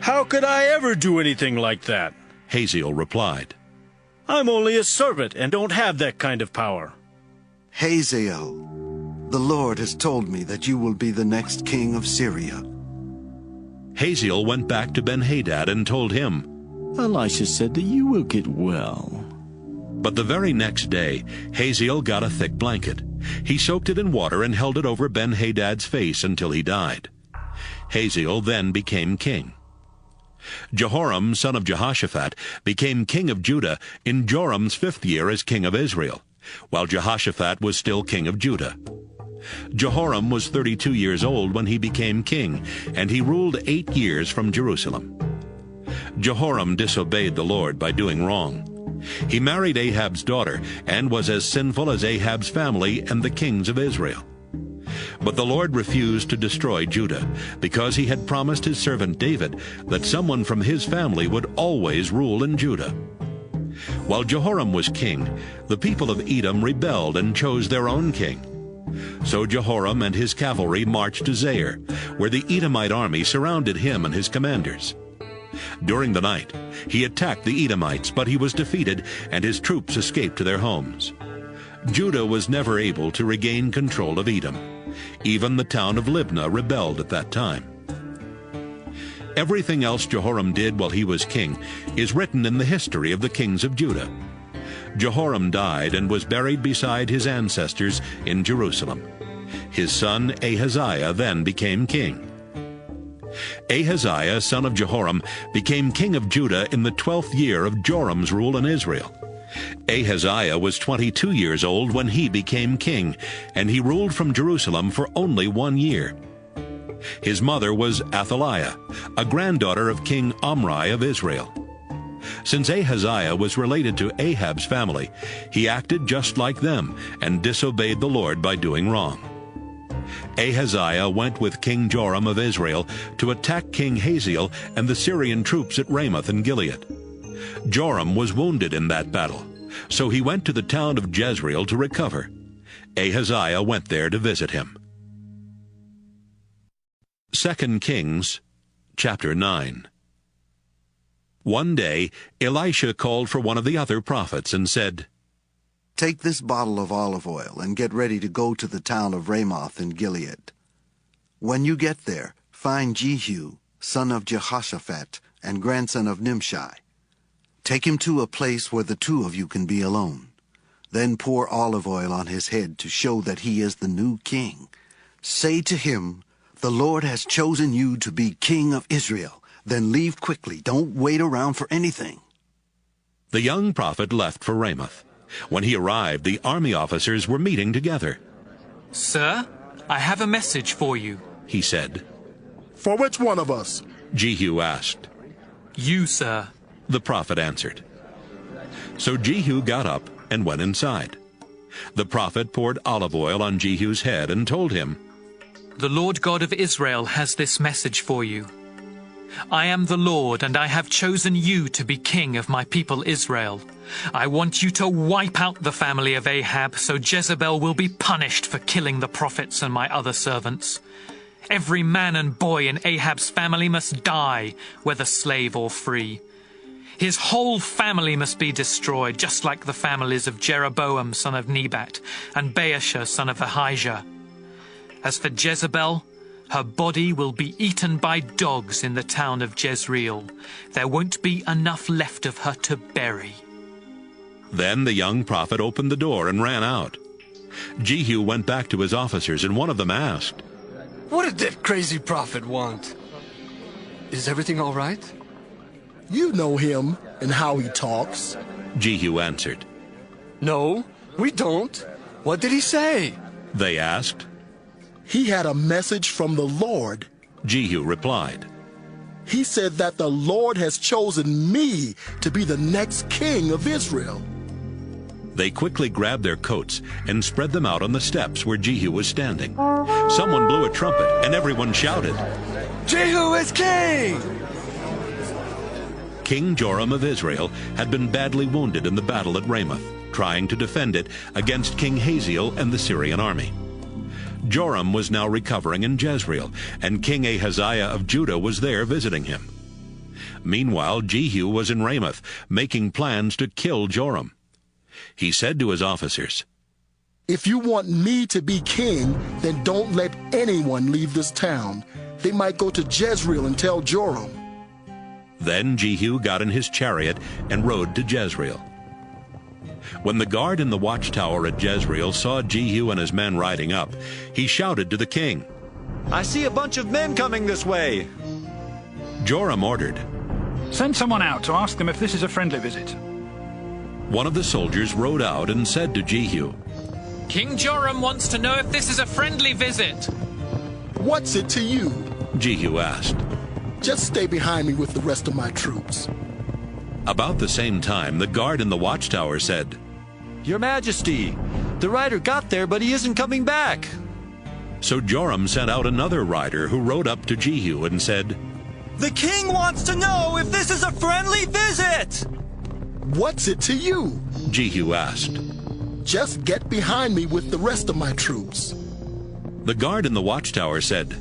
"How could I ever do anything like that?" Hazael replied. "I'm only a servant and don't have that kind of power." "Hazael, the Lord has told me that you will be the next king of Syria." Hazael went back to Ben-Hadad and told him, "Elisha said that you will get well." But the very next day, Hazael got a thick blanket. He soaked it in water and held it over Ben-Hadad's face until he died. Hazael then became king. Jehoram, son of Jehoshaphat, became king of Judah in Joram's 5th year as king of Israel, while Jehoshaphat was still king of Judah. Jehoram was 32 years old when he became king, and he ruled 8 years from Jerusalem. Jehoram disobeyed the Lord by doing wrong. He married Ahab's daughter and was as sinful as Ahab's family and the kings of Israel. But the Lord refused to destroy Judah because he had promised his servant David that someone from his family would always rule in Judah. While Jehoram was king, the people of Edom rebelled and chose their own king. So Jehoram and his cavalry marched to Zair, where the Edomite army surrounded him and his commanders. During the night, he attacked the Edomites, but he was defeated, and his troops escaped to their homes. Judah was never able to regain control of Edom. Even the town of Libnah rebelled at that time. Everything else Jehoram did while he was king is written in the history of the kings of Judah. Jehoram died and was buried beside his ancestors in Jerusalem. His son Ahaziah then became king. Ahaziah, son of Jehoram, became king of Judah in the 12th year of Joram's rule in Israel. Ahaziah was 22 years old when he became king, and he ruled from Jerusalem for only 1 year. His mother was Athaliah, a granddaughter of King Omri of Israel. Since Ahaziah was related to Ahab's family, he acted just like them and disobeyed the Lord by doing wrong. Ahaziah went with King Joram of Israel to attack King Hazael and the Syrian troops at Ramoth in Gilead. Joram was wounded in that battle, so he went to the town of Jezreel to recover. Ahaziah went there to visit him. 2 Kings chapter 9. One day Elisha called for one of the other prophets and said, "Take this bottle of olive oil and get ready to go to the town of Ramoth in Gilead. When you get there, find Jehu, son of Jehoshaphat and grandson of Nimshi. Take him to a place where the two of you can be alone. Then pour olive oil on his head to show that he is the new king. Say to him, 'The Lord has chosen you to be king of Israel.' Then leave quickly. Don't wait around for anything." The young prophet left for Ramoth. When he arrived, the army officers were meeting together. "Sir, I have a message for you," he said. "For which one of us?" Jehu asked. "You, sir," the prophet answered. So Jehu got up and went inside. The prophet poured olive oil on Jehu's head and told him, "The Lord God of Israel has this message for you. I am the Lord, and I have chosen you to be king of my people Israel. I want you to wipe out the family of Ahab, so Jezebel will be punished for killing the prophets and my other servants. Every man and boy in Ahab's family must die, whether slave or free. His whole family must be destroyed, just like the families of Jeroboam son of Nebat and Baasha son of Ahijah. As for Jezebel, her body will be eaten by dogs in the town of Jezreel. There won't be enough left of her to bury." Then the young prophet opened the door and ran out. Jehu went back to his officers, and one of them asked, "What did that crazy prophet want? Is everything all right?" "You know him and how he talks," Jehu answered. "No, we don't. What did he say?" They asked. "He had a message from the Lord," Jehu replied. "He said that the Lord has chosen me to be the next king of Israel." They quickly grabbed their coats and spread them out on the steps where Jehu was standing. Someone blew a trumpet, and everyone shouted, "Jehu is king!" King Joram of Israel had been badly wounded in the battle at Ramoth, trying to defend it against King Hazael and the Syrian army. Joram was now recovering in Jezreel, and King Ahaziah of Judah was there visiting him. Meanwhile, Jehu was in Ramoth, making plans to kill Joram. He said to his officers, "If you want me to be king, then don't let anyone leave this town. They might go to Jezreel and tell Joram." Then Jehu got in his chariot and rode to Jezreel. When the guard in the watchtower at Jezreel saw Jehu and his men riding up, he shouted to the king, "I see a bunch of men coming this way." Joram ordered, "Send someone out to ask them if this is a friendly visit." One of the soldiers rode out and said to Jehu, "King Joram wants to know if this is a friendly visit." "What's it to you?" Jehu asked. "Just stay behind me with the rest of my troops." About the same time, the guard in the watchtower said, "Your Majesty, the rider got there, but he isn't coming back." So Joram sent out another rider who rode up to Jehu and said, "The king wants to know if this is a friendly visit." "What's it to you?" Jehu asked. "Just get behind me with the rest of my troops." The guard in the watchtower said,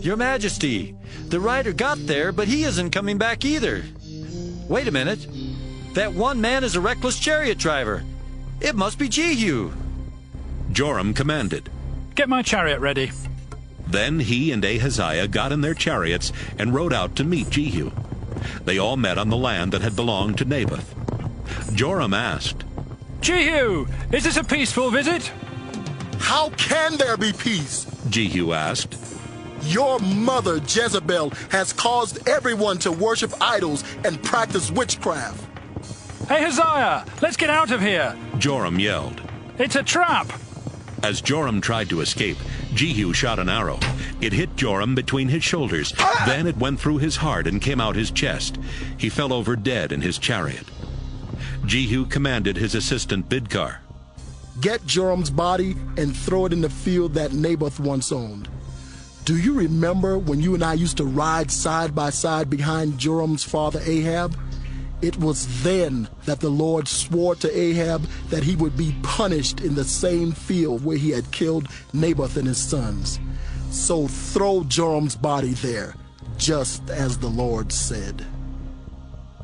"Your Majesty, the rider got there, but he isn't coming back either. Wait a minute. That one man is a reckless chariot driver. It must be Jehu." Joram commanded, "Get my chariot ready." Then he and Ahaziah got in their chariots and rode out to meet Jehu. They all met on the land that had belonged to Naboth. Joram asked, "Jehu, is this a peaceful visit?" "How can there be peace?" Jehu asked. "Your mother, Jezebel, has caused everyone to worship idols and practice witchcraft." Ahaziah, let's get out of here! Joram yelled. It's a trap! As Joram tried to escape, Jehu shot an arrow. It hit Joram between his shoulders. Then it went through his heart and came out his chest. He fell over dead in his chariot. Jehu commanded his assistant Bidkar, "Get Joram's body and throw it in the field that Naboth once owned. Do you remember when you and I used to ride side by side behind Joram's father Ahab? It was then that the Lord swore to Ahab that he would be punished in the same field where he had killed Naboth and his sons. So throw Joram's body there, just as the Lord said."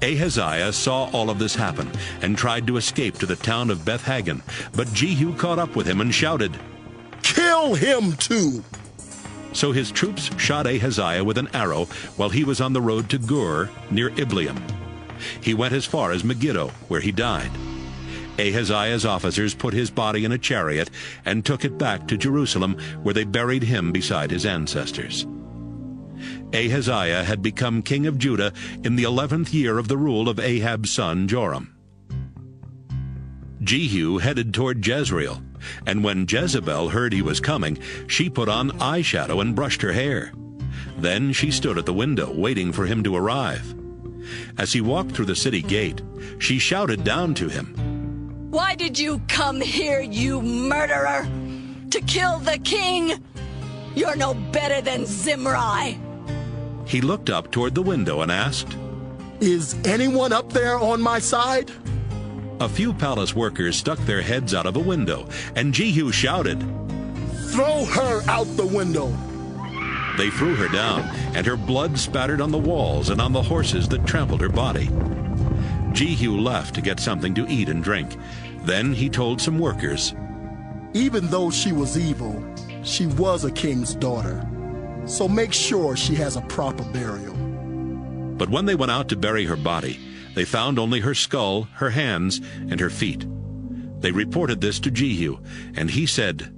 Ahaziah saw all of this happen and tried to escape to the town of Beth-Hagan, but Jehu caught up with him and shouted, "Kill him too!" So his troops shot Ahaziah with an arrow while he was on the road to Gur near Ibleam. He went as far as Megiddo, where he died. Ahaziah's officers put his body in a chariot and took it back to Jerusalem, where they buried him beside his ancestors. Ahaziah had become king of Judah in the 11th year of the rule of Ahab's son Joram. Jehu headed toward Jezreel, and when Jezebel heard he was coming, she put on eyeshadow and brushed her hair. Then she stood at the window, waiting for him to arrive. As he walked through the city gate, she shouted down to him, "Why did you come here, you murderer? To kill the king? You're no better than Zimri." He looked up toward the window and asked, "Is anyone up there on my side?" A few palace workers stuck their heads out of a window, and Jehu shouted, "Throw her out the window!" They threw her down, and her blood spattered on the walls and on the horses that trampled her body. Jehu left to get something to eat and drink. Then he told some workers, "Even though she was evil, she was a king's daughter. So make sure she has a proper burial." But when they went out to bury her body, they found only her skull, her hands, and her feet. They reported this to Jehu, and he said,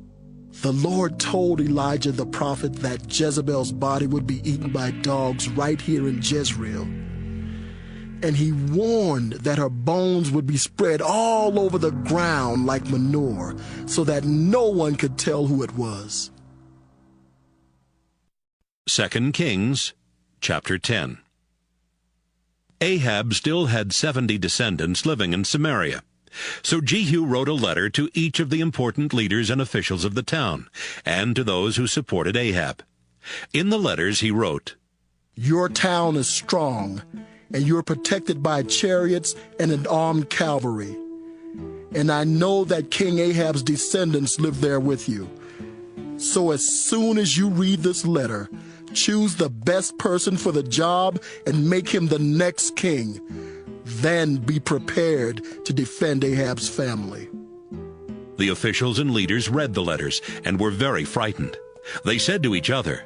"The Lord told Elijah the prophet that Jezebel's body would be eaten by dogs right here in Jezreel. And he warned that her bones would be spread all over the ground like manure, so that no one could tell who it was." 2 Kings, chapter 10. Ahab still had 70 descendants living in Samaria. So Jehu wrote a letter to each of the important leaders and officials of the town, and to those who supported Ahab. In the letters he wrote, "Your town is strong, and you're protected by chariots and an armed cavalry. And I know that King Ahab's descendants live there with you. So as soon as you read this letter, choose the best person for the job and make him the next king. Then be prepared to defend Ahab's family." The officials and leaders read the letters and were very frightened. They said to each other,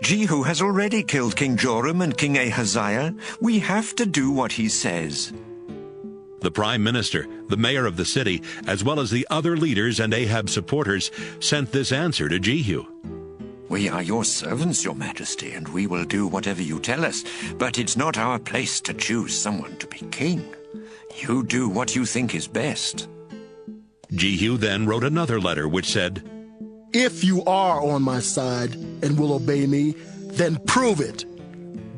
"Jehu has already killed King Joram and King Ahaziah. We have to do what he says." The prime minister, the mayor of the city, as well as the other leaders and Ahab's supporters, sent this answer to Jehu. "We are your servants, your majesty, and we will do whatever you tell us, but it's not our place to choose someone to be king. You do what you think is best." Jehu then wrote another letter which said, "If you are on my side and will obey me, then prove it.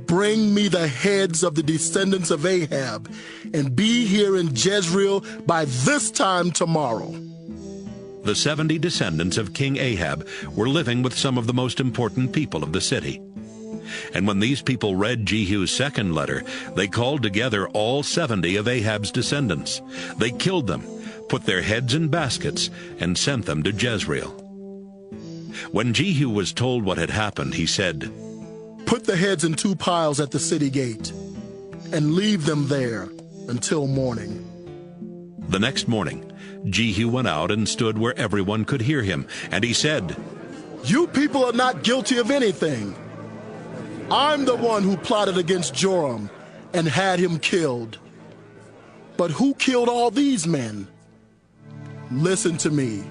Bring me the heads of the descendants of Ahab, and be here in Jezreel by this time tomorrow." The 70 descendants of King Ahab were living with some of the most important people of the city. And when these people read Jehu's second letter, they called together all 70 of Ahab's descendants. They killed them, put their heads in baskets, and sent them to Jezreel. When Jehu was told what had happened, he said, "Put the heads in 2 piles at the city gate, and leave them there until morning." The next morning, Jehu went out and stood where everyone could hear him, and he said, "You people are not guilty of anything. I'm the one who plotted against Joram and had him killed. But who killed all these men? Listen to me.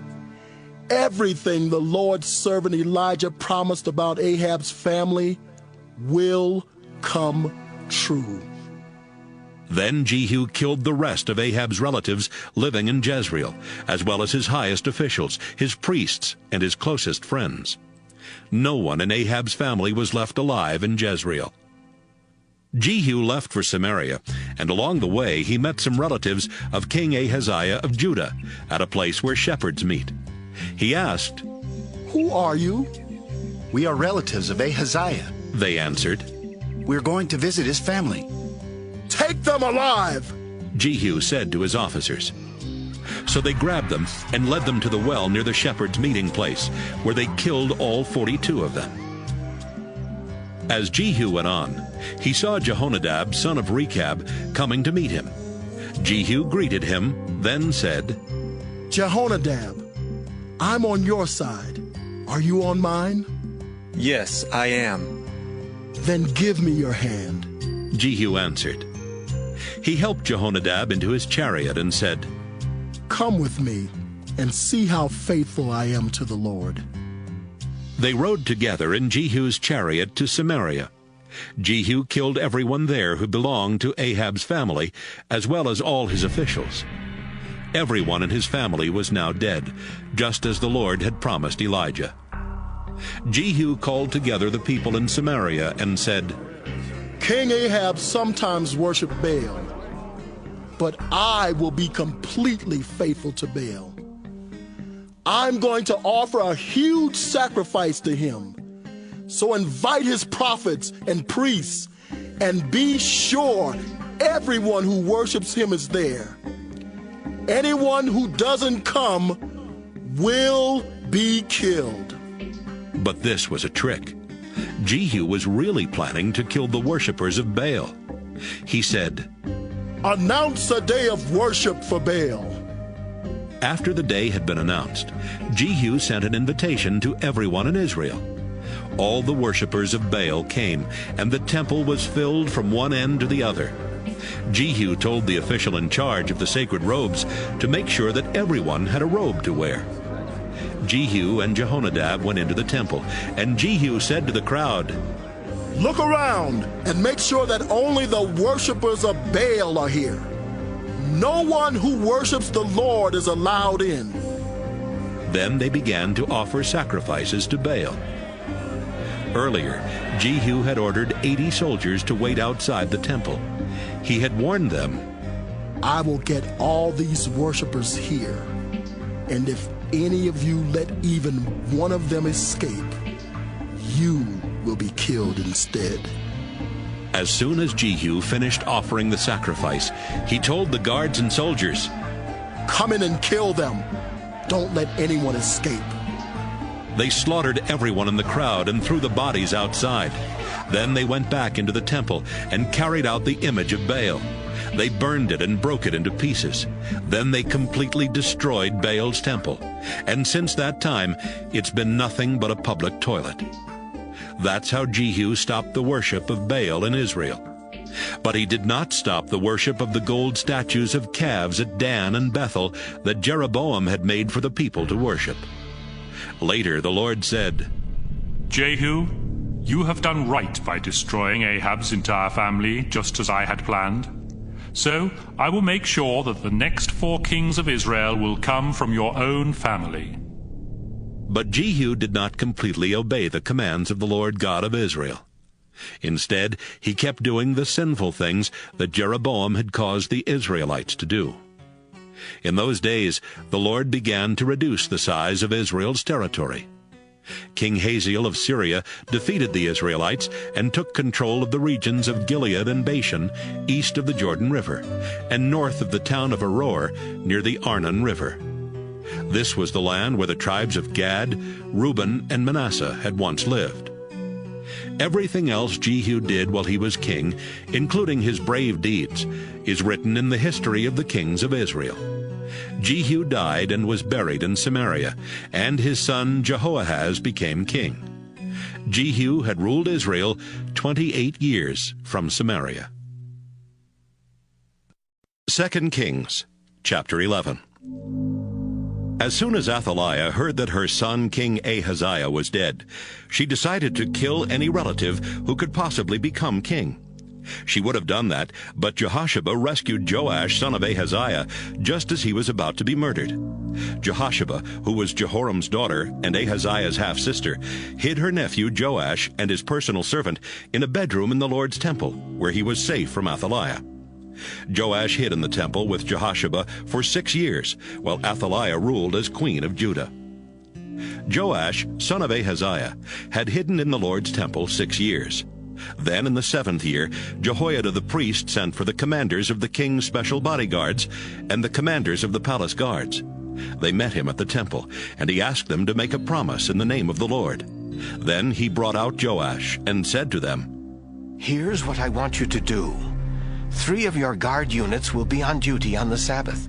Everything the Lord's servant Elijah promised about Ahab's family will come true." Then Jehu killed the rest of Ahab's relatives living in Jezreel, as well as his highest officials, his priests, and his closest friends. No one in Ahab's family was left alive in Jezreel. Jehu left for Samaria, and along the way he met some relatives of King Ahaziah of Judah at a place where shepherds meet. He asked, "Who are you?" "We are relatives of Ahaziah," they answered. "We're going to visit his family." "Take them alive," Jehu said to his officers. So they grabbed them and led them to the well near the shepherds' meeting place, where they killed all 42 of them. As Jehu went on, he saw Jehonadab, son of Rechab, coming to meet him. Jehu greeted him, then said, "Jehonadab, I'm on your side. Are you on mine?" "Yes, I am." "Then give me your hand," Jehu answered. He helped Jehonadab into his chariot and said, "Come with me and see how faithful I am to the Lord." They rode together in Jehu's chariot to Samaria. Jehu killed everyone there who belonged to Ahab's family, as well as all his officials. Everyone in his family was now dead, just as the Lord had promised Elijah. Jehu called together the people in Samaria and said, "King Ahab sometimes worshiped Baal, but I will be completely faithful to Baal. I'm going to offer a huge sacrifice to him. So invite his prophets and priests, and be sure everyone who worships him is there. Anyone who doesn't come will be killed." But this was a trick. Jehu was really planning to kill the worshippers of Baal. He said, "Announce a day of worship for Baal." After the day had been announced, Jehu sent an invitation to everyone in Israel. All the worshippers of Baal came, and the temple was filled from one end to the other. Jehu told the official in charge of the sacred robes to make sure that everyone had a robe to wear. Jehu and Jehonadab went into the temple, and Jehu said to the crowd, "Look around and make sure that only the worshippers of Baal are here. No one who worships the Lord is allowed in." Then they began to offer sacrifices to Baal. Earlier, Jehu had ordered 80 soldiers to wait outside the temple. He had warned them, "I will get all these worshippers here, and if any of you let even one of them escape, you will be killed instead." As soon as Jehu finished offering the sacrifice, he told the guards and soldiers, "Come in and kill them. Don't let anyone escape." They slaughtered everyone in the crowd and threw the bodies outside. Then they went back into the temple and carried out the image of Baal. They burned it and broke it into pieces. Then they completely destroyed Baal's temple. And since that time, it's been nothing but a public toilet. That's how Jehu stopped the worship of Baal in Israel. But he did not stop the worship of the gold statues of calves at Dan and Bethel that Jeroboam had made for the people to worship. Later the Lord said, "Jehu, you have done right by destroying Ahab's entire family, just as I had planned. So I will make sure that the next 4 kings of Israel will come from your own family." But Jehu did not completely obey the commands of the Lord God of Israel. Instead, he kept doing the sinful things that Jeroboam had caused the Israelites to do. In those days, the Lord began to reduce the size of Israel's territory. King Hazael of Syria defeated the Israelites and took control of the regions of Gilead and Bashan, east of the Jordan River, and north of the town of Aroer, near the Arnon River. This was the land where the tribes of Gad, Reuben, and Manasseh had once lived. Everything else Jehu did while he was king, including his brave deeds, is written in the history of the kings of Israel. Jehu died and was buried in Samaria, and his son Jehoahaz became king. Jehu had ruled Israel 28 years from Samaria. 2 Kings, chapter 11. As soon as Athaliah heard that her son King Ahaziah was dead, she decided to kill any relative who could possibly become king. She would have done that, but Jehosheba rescued Joash, son of Ahaziah, just as he was about to be murdered. Jehosheba, who was Jehoram's daughter and Ahaziah's half-sister, hid her nephew Joash and his personal servant in a bedroom in the Lord's temple, where he was safe from Athaliah. Joash hid in the temple with Jehosheba for 6 years, while Athaliah ruled as queen of Judah. Joash, son of Ahaziah, had hidden in the Lord's temple 6 years. Then in the 7th year, Jehoiada the priest sent for the commanders of the king's special bodyguards and the commanders of the palace guards. They met him at the temple, and he asked them to make a promise in the name of the Lord. Then he brought out Joash and said to them, "Here's what I want you to do. 3 of your guard units will be on duty on the Sabbath.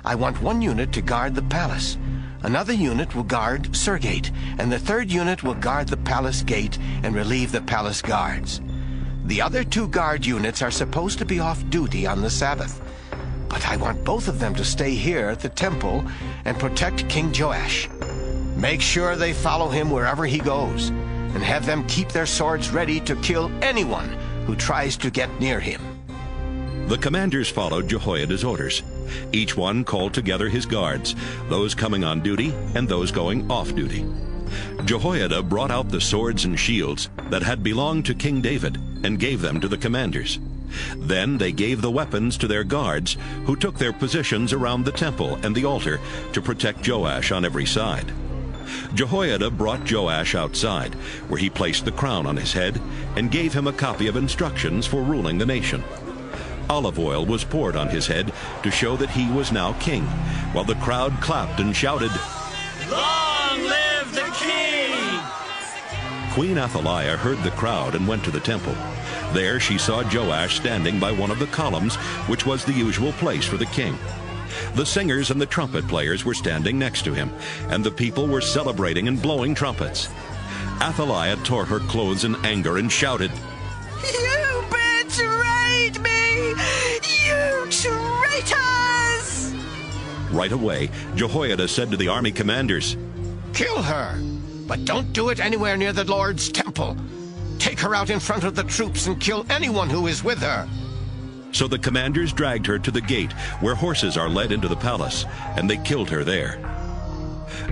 I want 1 unit to guard the palace. Another unit will guard Surgate, and the 3rd unit will guard the palace gate and relieve the palace guards. The other 2 guard units are supposed to be off duty on the Sabbath, but I want both of them to stay here at the temple and protect King Joash. Make sure they follow him wherever he goes, and have them keep their swords ready to kill anyone who tries to get near him." The commanders followed Jehoiada's orders. Each one called together his guards, those coming on duty and those going off duty. Jehoiada brought out the swords and shields that had belonged to King David and gave them to the commanders. Then they gave the weapons to their guards, who took their positions around the temple and the altar to protect Joash on every side. Jehoiada brought Joash outside, where he placed the crown on his head and gave him a copy of instructions for ruling the nation. Olive oil was poured on his head to show that he was now king, while the crowd clapped and shouted, "Long live the king!" Queen Athaliah heard the crowd and went to the temple. There she saw Joash standing by one of the columns, which was the usual place for the king. The singers and the trumpet players were standing next to him, and the people were celebrating and blowing trumpets. Athaliah tore her clothes in anger and shouted, "You betrayed me! You traitors!" Right away, Jehoiada said to the army commanders, "Kill her, but don't do it anywhere near the Lord's temple. Take her out in front of the troops and kill anyone who is with her." So the commanders dragged her to the gate where horses are led into the palace, and they killed her there.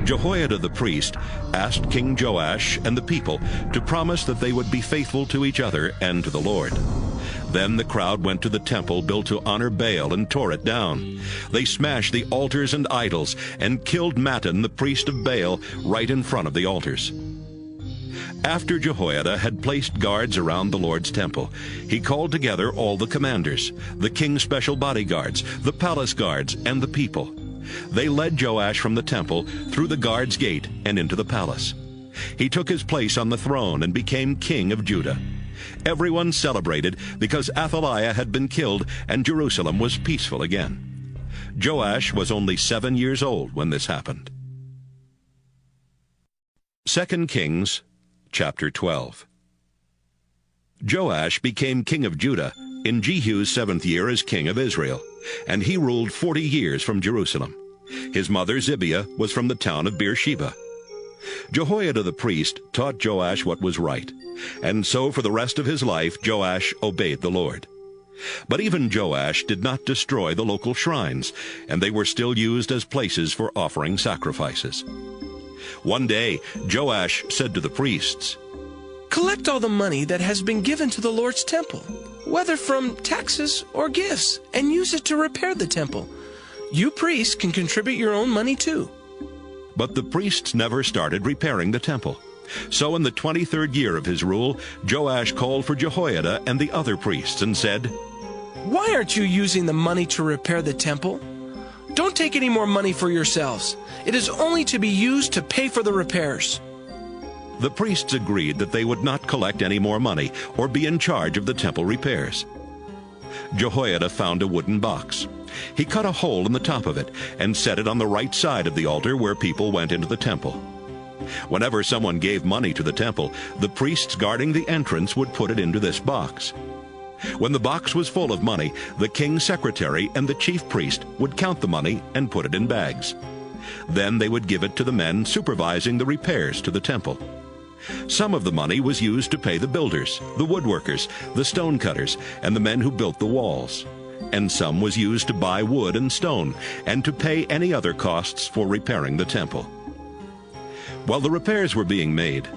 Jehoiada the priest asked King Joash and the people to promise that they would be faithful to each other and to the Lord. Then the crowd went to the temple built to honor Baal and tore it down. They smashed the altars and idols and killed Mattan, the priest of Baal, right in front of the altars. After Jehoiada had placed guards around the Lord's temple, he called together all the commanders, the king's special bodyguards, the palace guards, and the people. They led Joash from the temple through the guards' gate and into the palace. He took his place on the throne and became king of Judah. Everyone celebrated because Athaliah had been killed and Jerusalem was peaceful again. Joash was only 7 years old when this happened. 2 Kings Chapter 12. Joash became king of Judah in Jehu's 7th year as king of Israel, and he ruled 40 years from Jerusalem. His mother Zibiah was from the town of Beersheba. Jehoiada the priest taught Joash what was right, and so for the rest of his life Joash obeyed the Lord. But even Joash did not destroy the local shrines, and they were still used as places for offering sacrifices. One day, Joash said to the priests, "Collect all the money that has been given to the Lord's temple, whether from taxes or gifts, and use it to repair the temple. You priests can contribute your own money too." But the priests never started repairing the temple. So in the 23rd year of his rule, Joash called for Jehoiada and the other priests and said, "Why aren't you using the money to repair the temple? Don't take any more money for yourselves. It is only to be used to pay for the repairs." The priests agreed that they would not collect any more money or be in charge of the temple repairs. Jehoiada found a wooden box. He cut a hole in the top of it and set it on the right side of the altar where people went into the temple. Whenever someone gave money to the temple, the priests guarding the entrance would put it into this box. When the box was full of money, the king's secretary and the chief priest would count the money and put it in bags. Then they would give it to the men supervising the repairs to the temple. Some of the money was used to pay the builders, the woodworkers, the stonecutters, and the men who built the walls. And some was used to buy wood and stone, and to pay any other costs for repairing the temple. While the repairs were being made,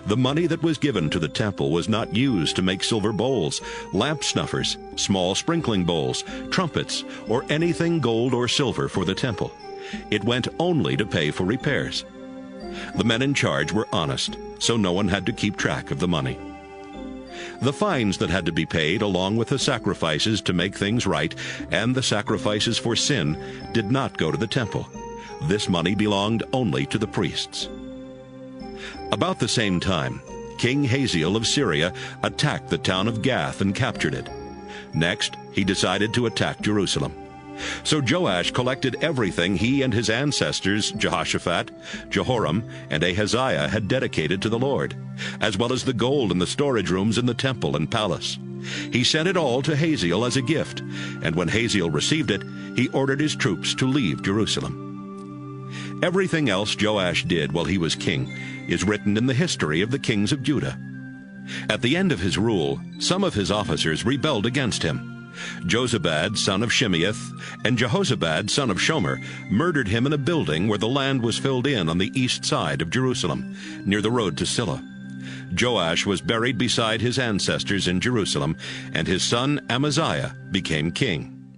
the money that was given to the temple was not used to make silver bowls, lamp snuffers, small sprinkling bowls, trumpets, or anything gold or silver for the temple. It went only to pay for repairs. The men in charge were honest, so no one had to keep track of the money. The fines that had to be paid, along with the sacrifices to make things right and the sacrifices for sin, did not go to the temple. This money belonged only to the priests. About the same time, King Hazael of Syria attacked the town of Gath and captured it. Next, he decided to attack Jerusalem. So Joash collected everything he and his ancestors, Jehoshaphat, Jehoram, and Ahaziah, had dedicated to the Lord, as well as the gold in the storage rooms in the temple and palace. He sent it all to Hazael as a gift, and when Hazael received it, he ordered his troops to leave Jerusalem. Everything else Joash did while he was king is written in the history of the kings of Judah. At the end of his rule, some of his officers rebelled against him. Jozabad, son of Shimeath, and Jehozabad, son of Shomer, murdered him in a building where the land was filled in on the east side of Jerusalem, near the road to Silla. Joash was buried beside his ancestors in Jerusalem, and his son Amaziah became king.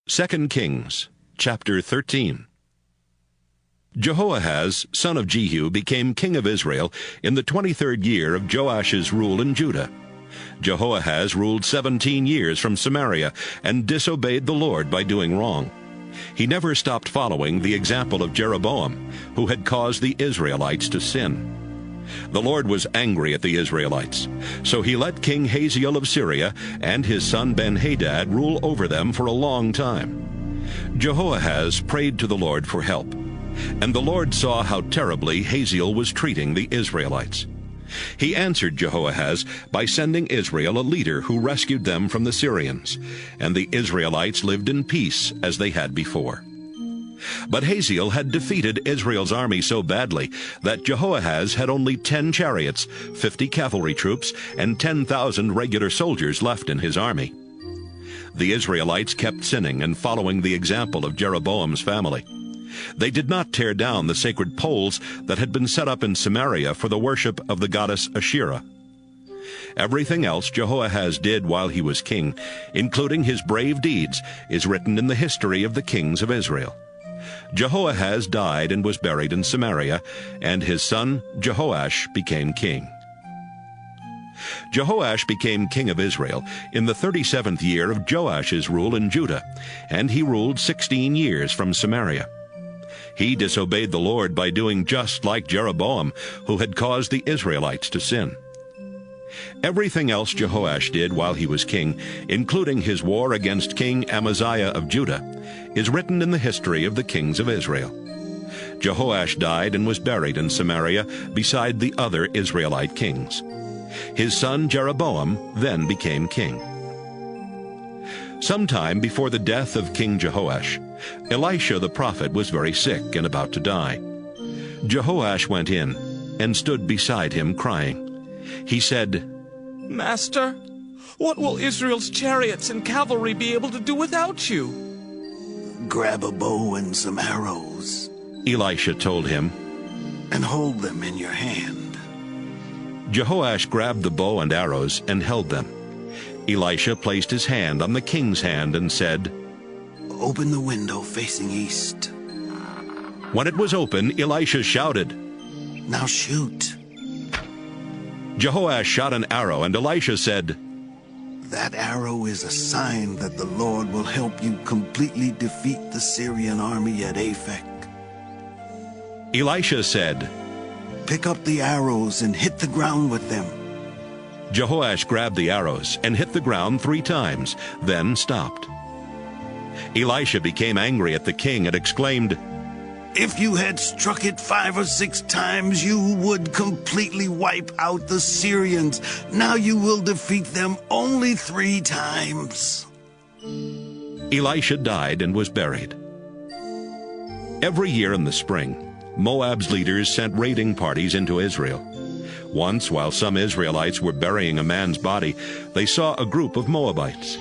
2 Kings, chapter 13. Jehoahaz, son of Jehu, became king of Israel in the 23rd year of Joash's rule in Judah. Jehoahaz ruled 17 years from Samaria and disobeyed the Lord by doing wrong. He never stopped following the example of Jeroboam, who had caused the Israelites to sin. The Lord was angry at the Israelites, so he let King Hazael of Syria and his son Ben-Hadad rule over them for a long time. Jehoahaz prayed to the Lord for help, and the Lord saw how terribly Hazael was treating the Israelites. He answered Jehoahaz by sending Israel a leader who rescued them from the Syrians, and the Israelites lived in peace as they had before. But Hazael had defeated Israel's army so badly that Jehoahaz had only 10 chariots, 50 cavalry troops, and 10,000 regular soldiers left in his army. The Israelites kept sinning and following the example of Jeroboam's family. They did not tear down the sacred poles that had been set up in Samaria for the worship of the goddess Asherah. Everything else Jehoahaz did while he was king, including his brave deeds, is written in the history of the kings of Israel. Jehoahaz died and was buried in Samaria, and his son Jehoash became king. Jehoash became king of Israel in the 37th year of Joash's rule in Judah, and he ruled 16 years from Samaria. He disobeyed the Lord by doing just like Jeroboam, who had caused the Israelites to sin. Everything else Jehoash did while he was king, including his war against King Amaziah of Judah, is written in the history of the kings of Israel. Jehoash died and was buried in Samaria beside the other Israelite kings. His son Jeroboam then became king. Sometime before the death of King Jehoash, Elisha the prophet was very sick and about to die. Jehoash went in and stood beside him crying. He said, "Master, what will Israel's chariots and cavalry be able to do without you?" "Grab a bow and some arrows," Elisha told him, "and hold them in your hand." Jehoash grabbed the bow and arrows and held them. Elisha placed his hand on the king's hand and said, "Open the window facing east." When it was open, Elisha shouted, "Now shoot." Jehoash shot an arrow, and Elisha said, "That arrow is a sign that the Lord will help you completely defeat the Syrian army at Aphek." Elisha said, "Pick up the arrows and hit the ground with them." Jehoash grabbed the arrows and hit the ground 3 times, then stopped. Elisha became angry at the king and exclaimed, "If you had struck it 5 or 6 times, you would completely wipe out the Syrians. Now you will defeat them only 3 times. Elisha died and was buried. Every year in the spring, Moab's leaders sent raiding parties into Israel. Once, while some Israelites were burying a man's body, they saw a group of Moabites.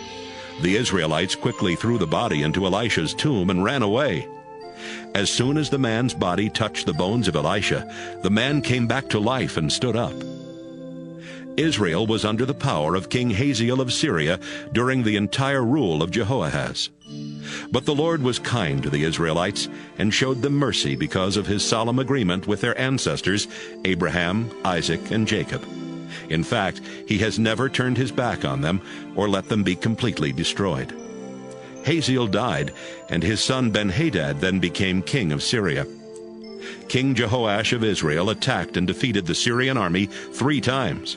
The Israelites quickly threw the body into Elisha's tomb and ran away. As soon as the man's body touched the bones of Elisha, the man came back to life and stood up. Israel was under the power of King Hazael of Syria during the entire rule of Jehoahaz. But the Lord was kind to the Israelites and showed them mercy because of his solemn agreement with their ancestors, Abraham, Isaac, and Jacob. In fact, he has never turned his back on them or let them be completely destroyed. Hazael died, and his son Ben-Hadad then became king of Syria. King Jehoash of Israel attacked and defeated the Syrian army 3 times.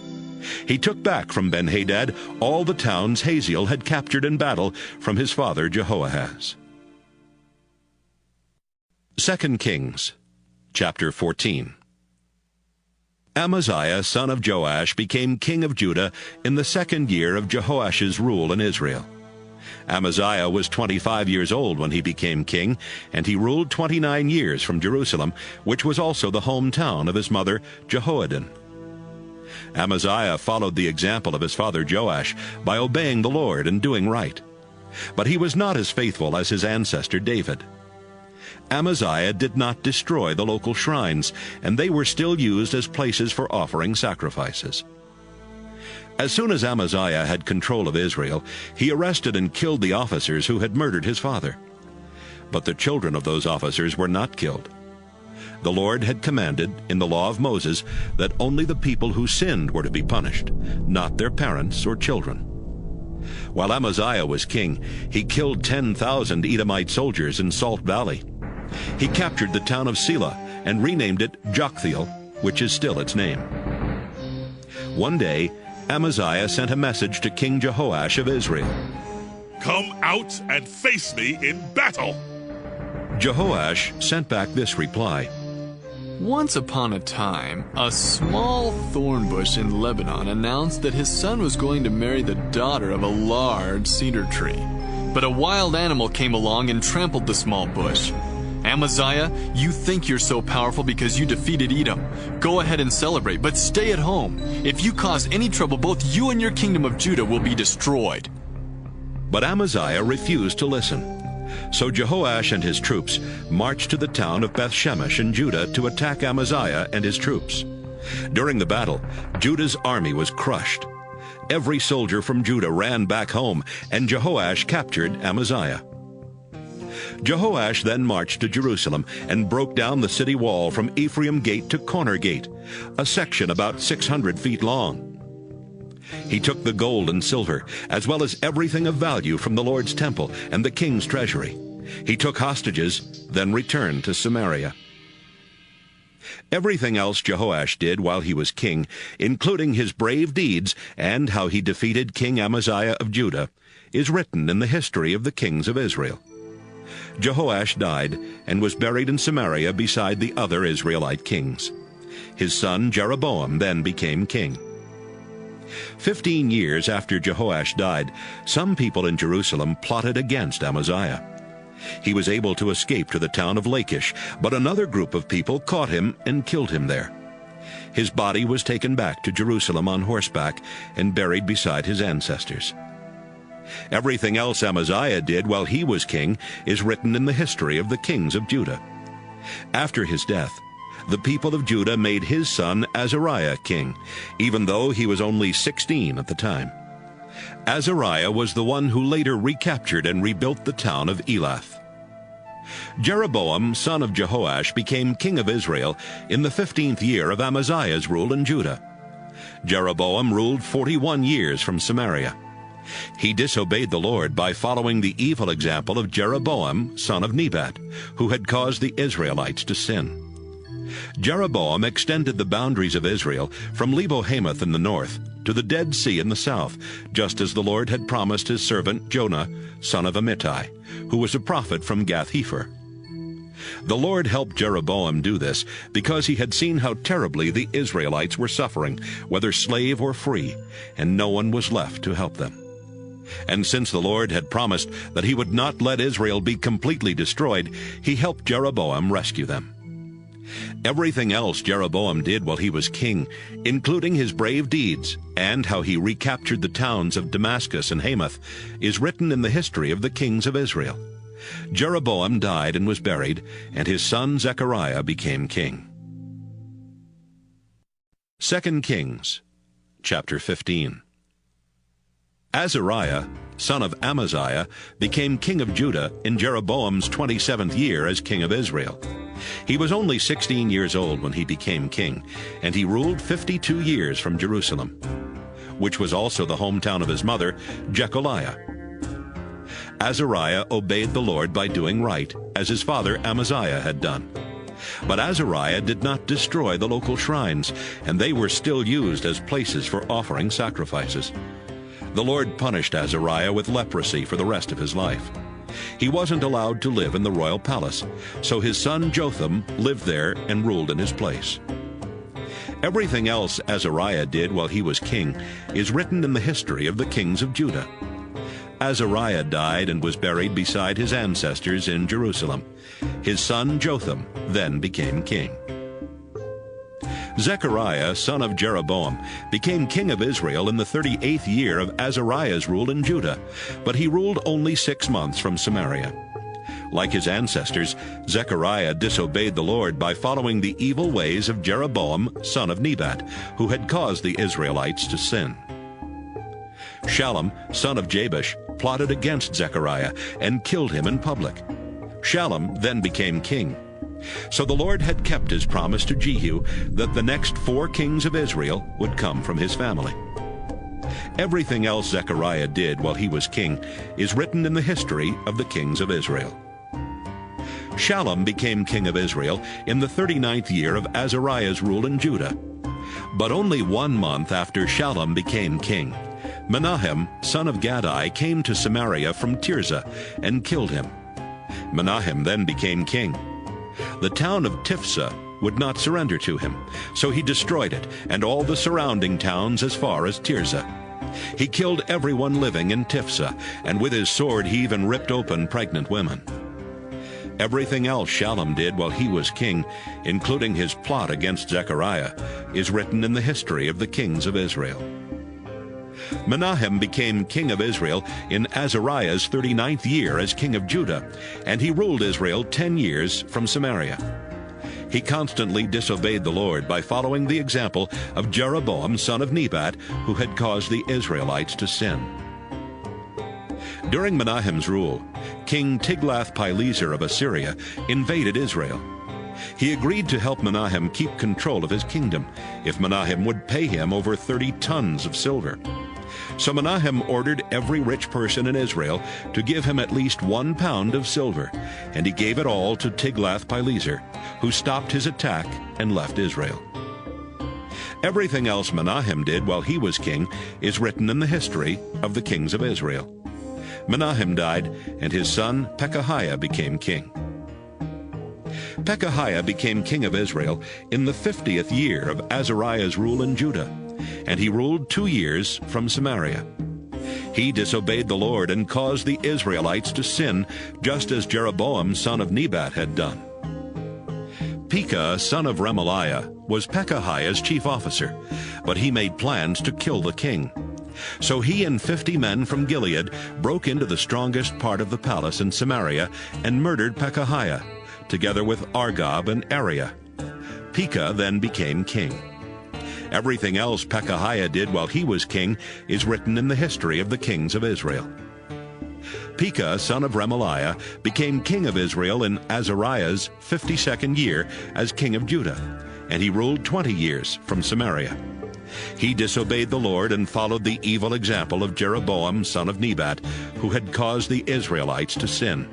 He took back from Ben-Hadad all the towns Hazael had captured in battle from his father Jehoahaz. 2 Kings, chapter 14. Amaziah, son of Joash, became king of Judah in the 2nd year of Jehoash's rule in Israel. Amaziah was 25 years old when he became king, and he ruled 29 years from Jerusalem, which was also the hometown of his mother Jehoaddan. Amaziah followed the example of his father Joash by obeying the Lord and doing right. But he was not as faithful as his ancestor David. Amaziah did not destroy the local shrines, and they were still used as places for offering sacrifices. As soon as Amaziah had control of Israel, he arrested and killed the officers who had murdered his father. But the children of those officers were not killed. The Lord had commanded in the law of Moses that only the people who sinned were to be punished, not their parents or children. While Amaziah was king, he killed 10,000 Edomite soldiers in Salt Valley. He captured the town of Selah and renamed it Joktheel, which is still its name. One day, Amaziah sent a message to King Jehoash of Israel. "Come out and face me in battle!" Jehoash sent back this reply. Once upon a time, a small thorn bush in Lebanon announced that his son was going to marry the daughter of a large cedar tree. But a wild animal came along and trampled the small bush. Amaziah, you think you're so powerful because you defeated Edom. Go ahead and celebrate, but stay at home. If you cause any trouble, both you and your kingdom of Judah will be destroyed. But Amaziah refused to listen. So Jehoash and his troops marched to the town of Beth-Shemesh in Judah to attack Amaziah and his troops. During the battle, Judah's army was crushed. Every soldier from Judah ran back home, and Jehoash captured Amaziah. Jehoash then marched to Jerusalem and broke down the city wall from Ephraim Gate to Corner Gate, a section about 600 feet long. He took the gold and silver, as well as everything of value from the Lord's temple and the king's treasury. He took hostages, then returned to Samaria. Everything else Jehoash did while he was king, including his brave deeds and how he defeated King Amaziah of Judah, is written in the history of the kings of Israel. Jehoash died and was buried in Samaria beside the other Israelite kings. His son Jeroboam then became king. 15 years after Jehoash died, some people in Jerusalem plotted against Amaziah. He was able to escape to the town of Lachish, but another group of people caught him and killed him there. His body was taken back to Jerusalem on horseback and buried beside his ancestors. Everything else Amaziah did while he was king is written in the history of the kings of Judah. After his death, the people of Judah made his son Azariah king, even though he was only 16 at the time. Azariah was the one who later recaptured and rebuilt the town of Elath. Jeroboam, son of Jehoash, became king of Israel in the 15th year of Amaziah's rule in Judah. Jeroboam ruled 41 years from Samaria. He disobeyed the Lord by following the evil example of Jeroboam, son of Nebat, who had caused the Israelites to sin. Jeroboam extended the boundaries of Israel from Lebo-Hamath in the north to the Dead Sea in the south, just as the Lord had promised his servant Jonah, son of Amittai, who was a prophet from Gath-Hepher. The Lord helped Jeroboam do this because he had seen how terribly the Israelites were suffering, whether slave or free, and no one was left to help them. And since the Lord had promised that he would not let Israel be completely destroyed, he helped Jeroboam rescue them. Everything else Jeroboam did while he was king, including his brave deeds and how he recaptured the towns of Damascus and Hamath, is written in the history of the kings of Israel. Jeroboam died and was buried, and his son Zechariah became king. 2 Kings, chapter 15. Azariah, son of Amaziah, became king of Judah in Jeroboam's 27th year as king of Israel. He was only 16 years old when he became king, and he ruled 52 years from Jerusalem, which was also the hometown of his mother, Jecholiah. Azariah obeyed the Lord by doing right, as his father Amaziah had done. But Azariah did not destroy the local shrines, and they were still used as places for offering sacrifices. The Lord punished Azariah with leprosy for the rest of his life. He wasn't allowed to live in the royal palace, so his son Jotham lived there and ruled in his place. Everything else Azariah did while he was king is written in the history of the kings of Judah. Azariah died and was buried beside his ancestors in Jerusalem. His son Jotham then became king. Zechariah, son of Jeroboam, became king of Israel in the 38th year of Azariah's rule in Judah, but he ruled only 6 months from Samaria. Like his ancestors, Zechariah disobeyed the Lord by following the evil ways of Jeroboam, son of Nebat, who had caused the Israelites to sin. Shallum, son of Jabesh, plotted against Zechariah and killed him in public. Shallum then became king. So the Lord had kept his promise to Jehu that the next 4 kings of Israel would come from his family. Everything else Zechariah did while he was king is written in the history of the kings of Israel. Shallum became king of Israel in the 39th year of Azariah's rule in Judah. But only 1 month after Shallum became king, Menahem, son of Gadai, came to Samaria from Tirzah and killed him. Menahem then became king. The town of Tiphsah would not surrender to him, so he destroyed it and all the surrounding towns as far as Tirzah. He killed everyone living in Tiphsah, and with his sword he even ripped open pregnant women. Everything else Shallum did while he was king, including his plot against Zechariah, is written in the history of the kings of Israel. Menahem became king of Israel in Azariah's 39th year as king of Judah, and he ruled Israel 10 years from Samaria. He constantly disobeyed the Lord by following the example of Jeroboam, son of Nebat, who had caused the Israelites to sin. During Menahem's rule, King Tiglath-Pileser of Assyria invaded Israel. He agreed to help Menahem keep control of his kingdom if Menahem would pay him over 30 tons of silver. So Menahem ordered every rich person in Israel to give him at least 1 pound of silver, and he gave it all to Tiglath-Pileser, who stopped his attack and left Israel. Everything else Menahem did while he was king is written in the history of the kings of Israel. Menahem died, and his son Pekahiah became king. Pekahiah became king of Israel in the 50th year of Azariah's rule in Judah, and he ruled 2 years from Samaria. He disobeyed the Lord and caused the Israelites to sin, just as Jeroboam, son of Nebat, had done. Pekah, son of Remaliah, was Pekahiah's chief officer, but he made plans to kill the king. So he and 50 men from Gilead broke into the strongest part of the palace in Samaria and murdered Pekahiah, together with Argob and Ariah. Pekah then became king. Everything else Pekahiah did while he was king is written in the history of the kings of Israel. Pekah, son of Remaliah, became king of Israel in Azariah's 52nd year as king of Judah, and he ruled 20 years from Samaria. He disobeyed the Lord and followed the evil example of Jeroboam, son of Nebat, who had caused the Israelites to sin.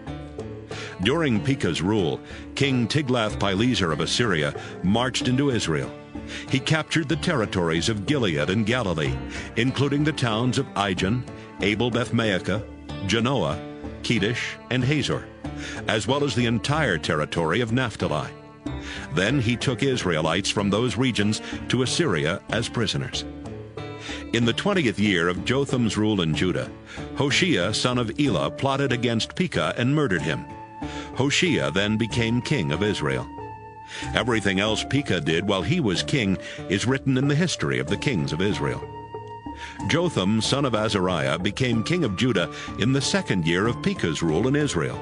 During Pekah's rule, King Tiglath-Pileser of Assyria marched into Israel. He captured the territories of Gilead and Galilee, including the towns of Ijon, Abel-Beth-Maachah, Genoa, Kedesh, and Hazor, as well as the entire territory of Naphtali. Then he took Israelites from those regions to Assyria as prisoners. In the 20th year of Jotham's rule in Judah, Hoshea, son of Elah, plotted against Pekah and murdered him. Hoshea then became king of Israel. Everything else Pekah did while he was king is written in the history of the kings of Israel. Jotham, son of Azariah, became king of Judah in the 2nd year of Pekah's rule in Israel.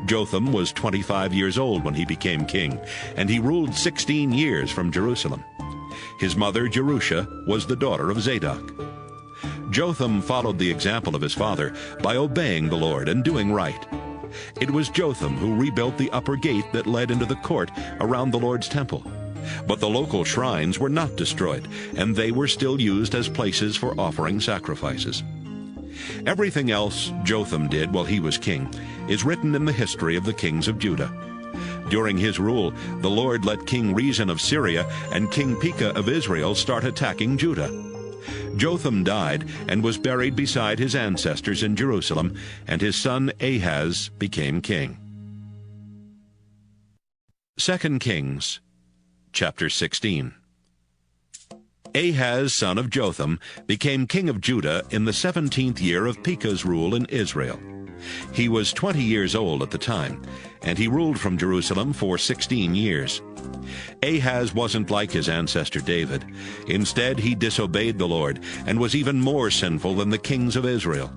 Jotham was 25 years old when he became king, and he ruled 16 years from Jerusalem. His mother, Jerusha, was the daughter of Zadok. Jotham followed the example of his father by obeying the Lord and doing right. It was Jotham who rebuilt the upper gate that led into the court around the Lord's temple. But the local shrines were not destroyed, and they were still used as places for offering sacrifices. Everything else Jotham did while he was king is written in the history of the kings of Judah. During his rule, the Lord let King Rezin of Syria and King Pekah of Israel start attacking Judah. Jotham died and was buried beside his ancestors in Jerusalem, and his son Ahaz became king. 2 Kings, chapter 16. Ahaz, son of Jotham, became king of Judah in the 17th year of Pekah's rule in Israel. He was 20 years old at the time, and he ruled from Jerusalem for 16 years. Ahaz wasn't like his ancestor David. Instead, he disobeyed the Lord and was even more sinful than the kings of Israel.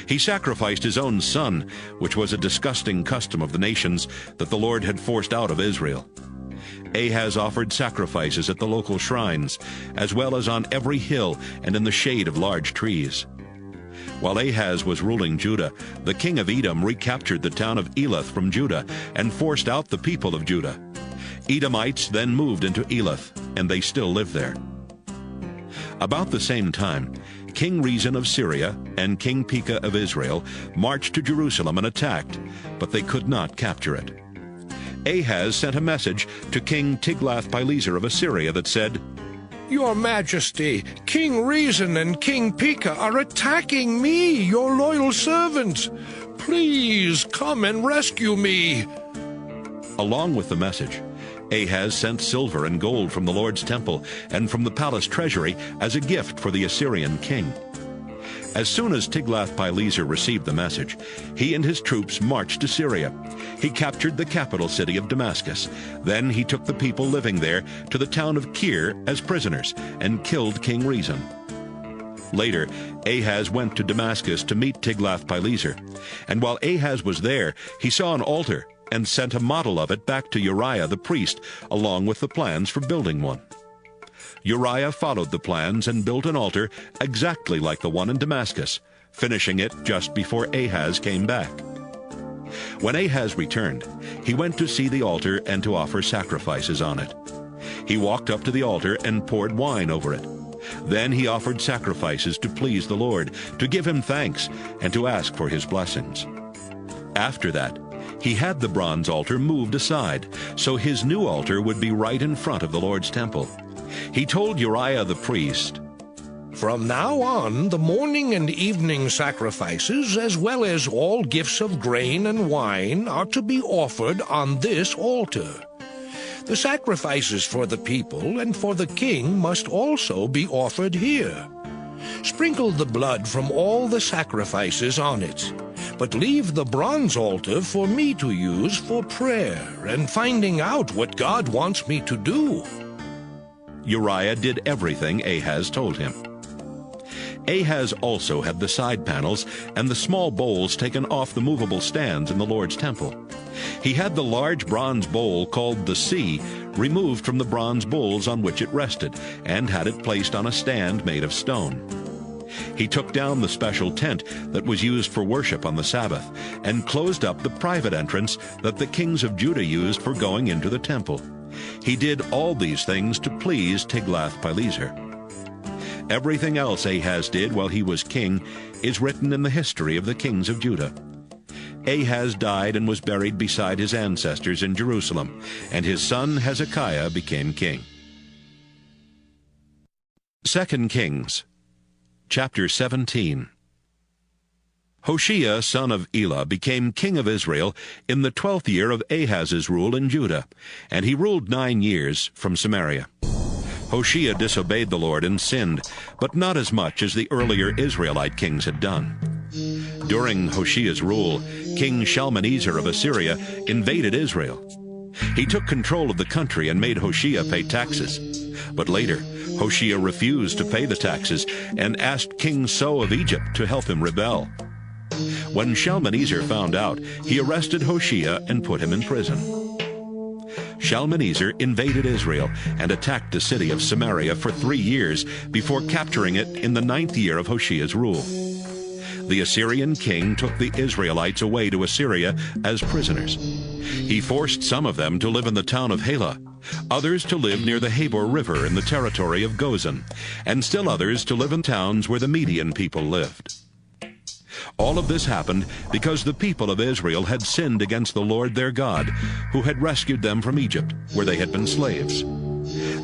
He sacrificed his own son, which was a disgusting custom of the nations that the Lord had forced out of Israel. Ahaz offered sacrifices at the local shrines, as well as on every hill and in the shade of large trees. While Ahaz was ruling Judah, the king of Edom recaptured the town of Elath from Judah and forced out the people of Judah. Edomites then moved into Elath, and they still live there. About the same time, King Rezin of Syria and King Pekah of Israel marched to Jerusalem and attacked, but they could not capture it. Ahaz sent a message to King Tiglath-Pileser of Assyria that said, "Your Majesty, King Rezin and King Pekah are attacking me, your loyal servant. Please come and rescue me." Along with the message, Ahaz sent silver and gold from the Lord's temple and from the palace treasury as a gift for the Assyrian king. As soon as Tiglath-Pileser received the message, he and his troops marched to Syria. He captured the capital city of Damascus. Then he took the people living there to the town of Kir as prisoners and killed King Rezin. Later, Ahaz went to Damascus to meet Tiglath-Pileser. And while Ahaz was there, he saw an altar and sent a model of it back to Uriah the priest, along with the plans for building one. Uriah followed the plans and built an altar exactly like the one in Damascus, finishing it just before Ahaz came back. When Ahaz returned, he went to see the altar and to offer sacrifices on it. He walked up to the altar and poured wine over it. Then he offered sacrifices to please the Lord, to give him thanks, and to ask for his blessings. After that, he had the bronze altar moved aside, so his new altar would be right in front of the Lord's temple. He told Uriah the priest, "From now on, the morning and evening sacrifices, as well as all gifts of grain and wine, are to be offered on this altar. The sacrifices for the people and for the king must also be offered here. Sprinkle the blood from all the sacrifices on it, but leave the bronze altar for me to use for prayer and finding out what God wants me to do." Uriah did everything Ahaz told him. Ahaz also had the side panels and the small bowls taken off the movable stands in the Lord's temple. He had the large bronze bowl called the Sea removed from the bronze bowls on which it rested, and had it placed on a stand made of stone. He took down the special tent that was used for worship on the Sabbath, and closed up the private entrance that the kings of Judah used for going into the temple. He did all these things to please Tiglath-Pileser. Everything else Ahaz did while he was king is written in the history of the kings of Judah. Ahaz died and was buried beside his ancestors in Jerusalem, and his son Hezekiah became king. 2 Kings, chapter 17. Hoshea, son of Elah, became king of Israel in the 12th year of Ahaz's rule in Judah, and he ruled 9 years from Samaria. Hoshea disobeyed the Lord and sinned, but not as much as the earlier Israelite kings had done. During Hoshea's rule, King Shalmaneser of Assyria invaded Israel. He took control of the country and made Hoshea pay taxes. But later, Hoshea refused to pay the taxes and asked King So of Egypt to help him rebel. When Shalmaneser found out, he arrested Hoshea and put him in prison. Shalmaneser invaded Israel and attacked the city of Samaria for 3 years before capturing it in the 9th year of Hoshea's rule. The Assyrian king took the Israelites away to Assyria as prisoners. He forced some of them to live in the town of Halah, others to live near the Habor River in the territory of Gozan, and still others to live in towns where the Median people lived. All of this happened because the people of Israel had sinned against the Lord their God, who had rescued them from Egypt, where they had been slaves.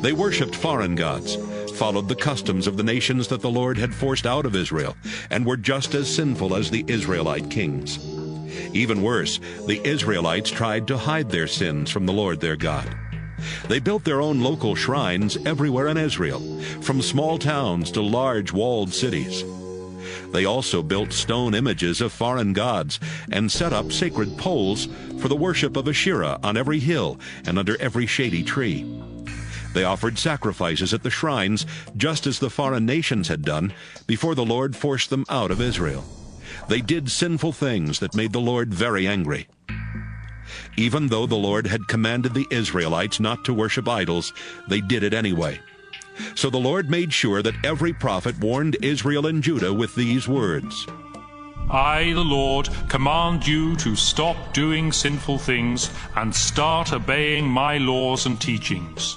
They worshipped foreign gods, followed the customs of the nations that the Lord had forced out of Israel, and were just as sinful as the Israelite kings. Even worse, the Israelites tried to hide their sins from the Lord their God. They built their own local shrines everywhere in Israel, from small towns to large walled cities. They also built stone images of foreign gods and set up sacred poles for the worship of Asherah on every hill and under every shady tree. They offered sacrifices at the shrines just as the foreign nations had done before the Lord forced them out of Israel. They did sinful things that made the Lord very angry. Even though the Lord had commanded the Israelites not to worship idols, they did it anyway. So the Lord made sure that every prophet warned Israel and Judah with these words: I, the Lord, command you to stop doing sinful things and start obeying my laws and teachings.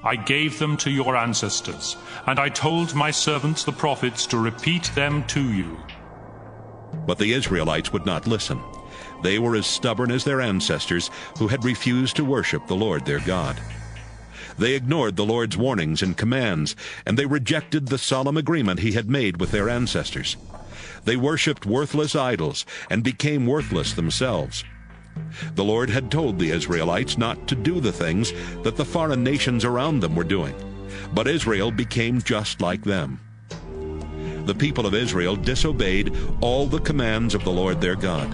I gave them to your ancestors, and I told my servants the prophets to repeat them to you. But the Israelites would not listen. They were as stubborn as their ancestors, who had refused to worship the Lord their God. They ignored the Lord's warnings and commands, and they rejected the solemn agreement he had made with their ancestors. They worshipped worthless idols and became worthless themselves. The Lord had told the Israelites not to do the things that the foreign nations around them were doing, but Israel became just like them. The people of Israel disobeyed all the commands of the Lord their God.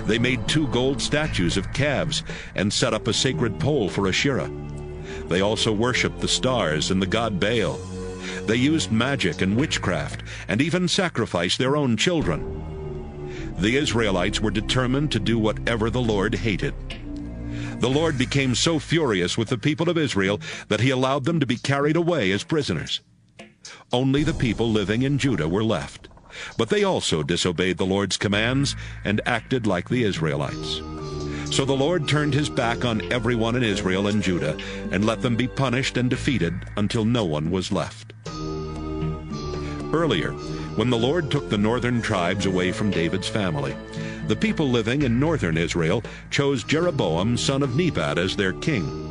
They made 2 gold statues of calves and set up a sacred pole for Asherah. They also worshipped the stars and the god Baal. They used magic and witchcraft and even sacrificed their own children. The Israelites were determined to do whatever the Lord hated. The Lord became so furious with the people of Israel that he allowed them to be carried away as prisoners. Only the people living in Judah were left, but they also disobeyed the Lord's commands and acted like the Israelites. So the Lord turned his back on everyone in Israel and Judah and let them be punished and defeated until no one was left. Earlier, when the Lord took the northern tribes away from David's family, the people living in northern Israel chose Jeroboam, son of Nebat, as their king.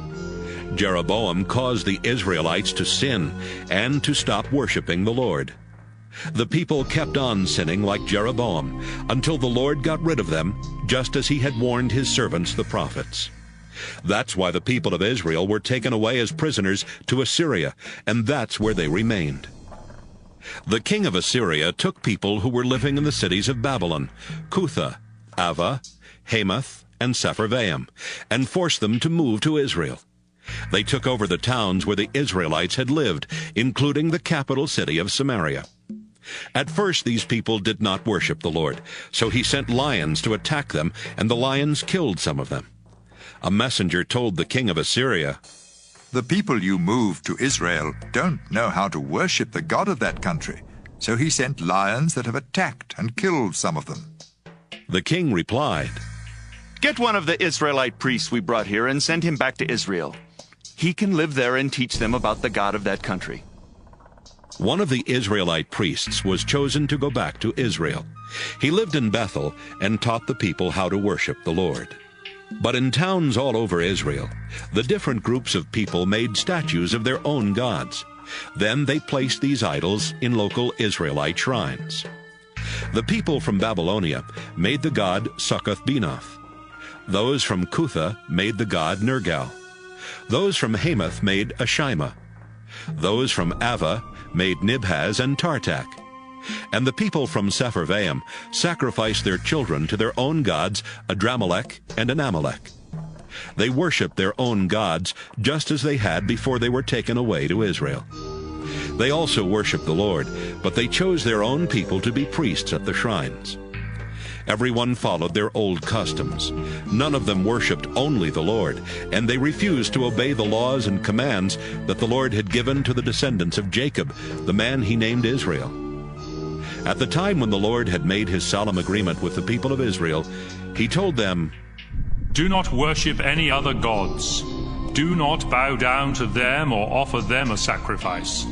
Jeroboam caused the Israelites to sin and to stop worshiping the Lord. The people kept on sinning like Jeroboam until the Lord got rid of them, just as he had warned his servants the prophets. That's why the people of Israel were taken away as prisoners to Assyria, and that's where they remained. The king of Assyria took people who were living in the cities of Babylon, Cutha, Ava, Hamath, and Sepharvaim, and forced them to move to Israel. They took over the towns where the Israelites had lived, including the capital city of Samaria. At first these people did not worship the Lord, so he sent lions to attack them, and the lions killed some of them. A messenger told the king of Assyria, The people you moved to Israel don't know how to worship the God of that country, so he sent lions that have attacked and killed some of them. The king replied, Get one of the Israelite priests we brought here and send him back to Israel. He can live there and teach them about the God of that country. One of the Israelite priests was chosen to go back to Israel. He lived in Bethel and taught the people how to worship the Lord. But in towns all over Israel, the different groups of people made statues of their own gods. Then they placed these idols in local Israelite shrines. The people from Babylonia made the god Succoth-Benoth. Those from Cutha made the god Nergal. Those from Hamath made Ashima. Those from Ava made Nibhaz and Tartak. And the people from Sepharvaim sacrificed their children to their own gods, Adramelech and Anamelech. They worshipped their own gods, just as they had before they were taken away to Israel. They also worshipped the Lord, but they chose their own people to be priests at the shrines. Everyone followed their old customs. None of them worshipped only the Lord, and they refused to obey the laws and commands that the Lord had given to the descendants of Jacob, the man he named Israel. At the time when the Lord had made his solemn agreement with the people of Israel, he told them, "Do not worship any other gods. Do not bow down to them or offer them a sacrifice.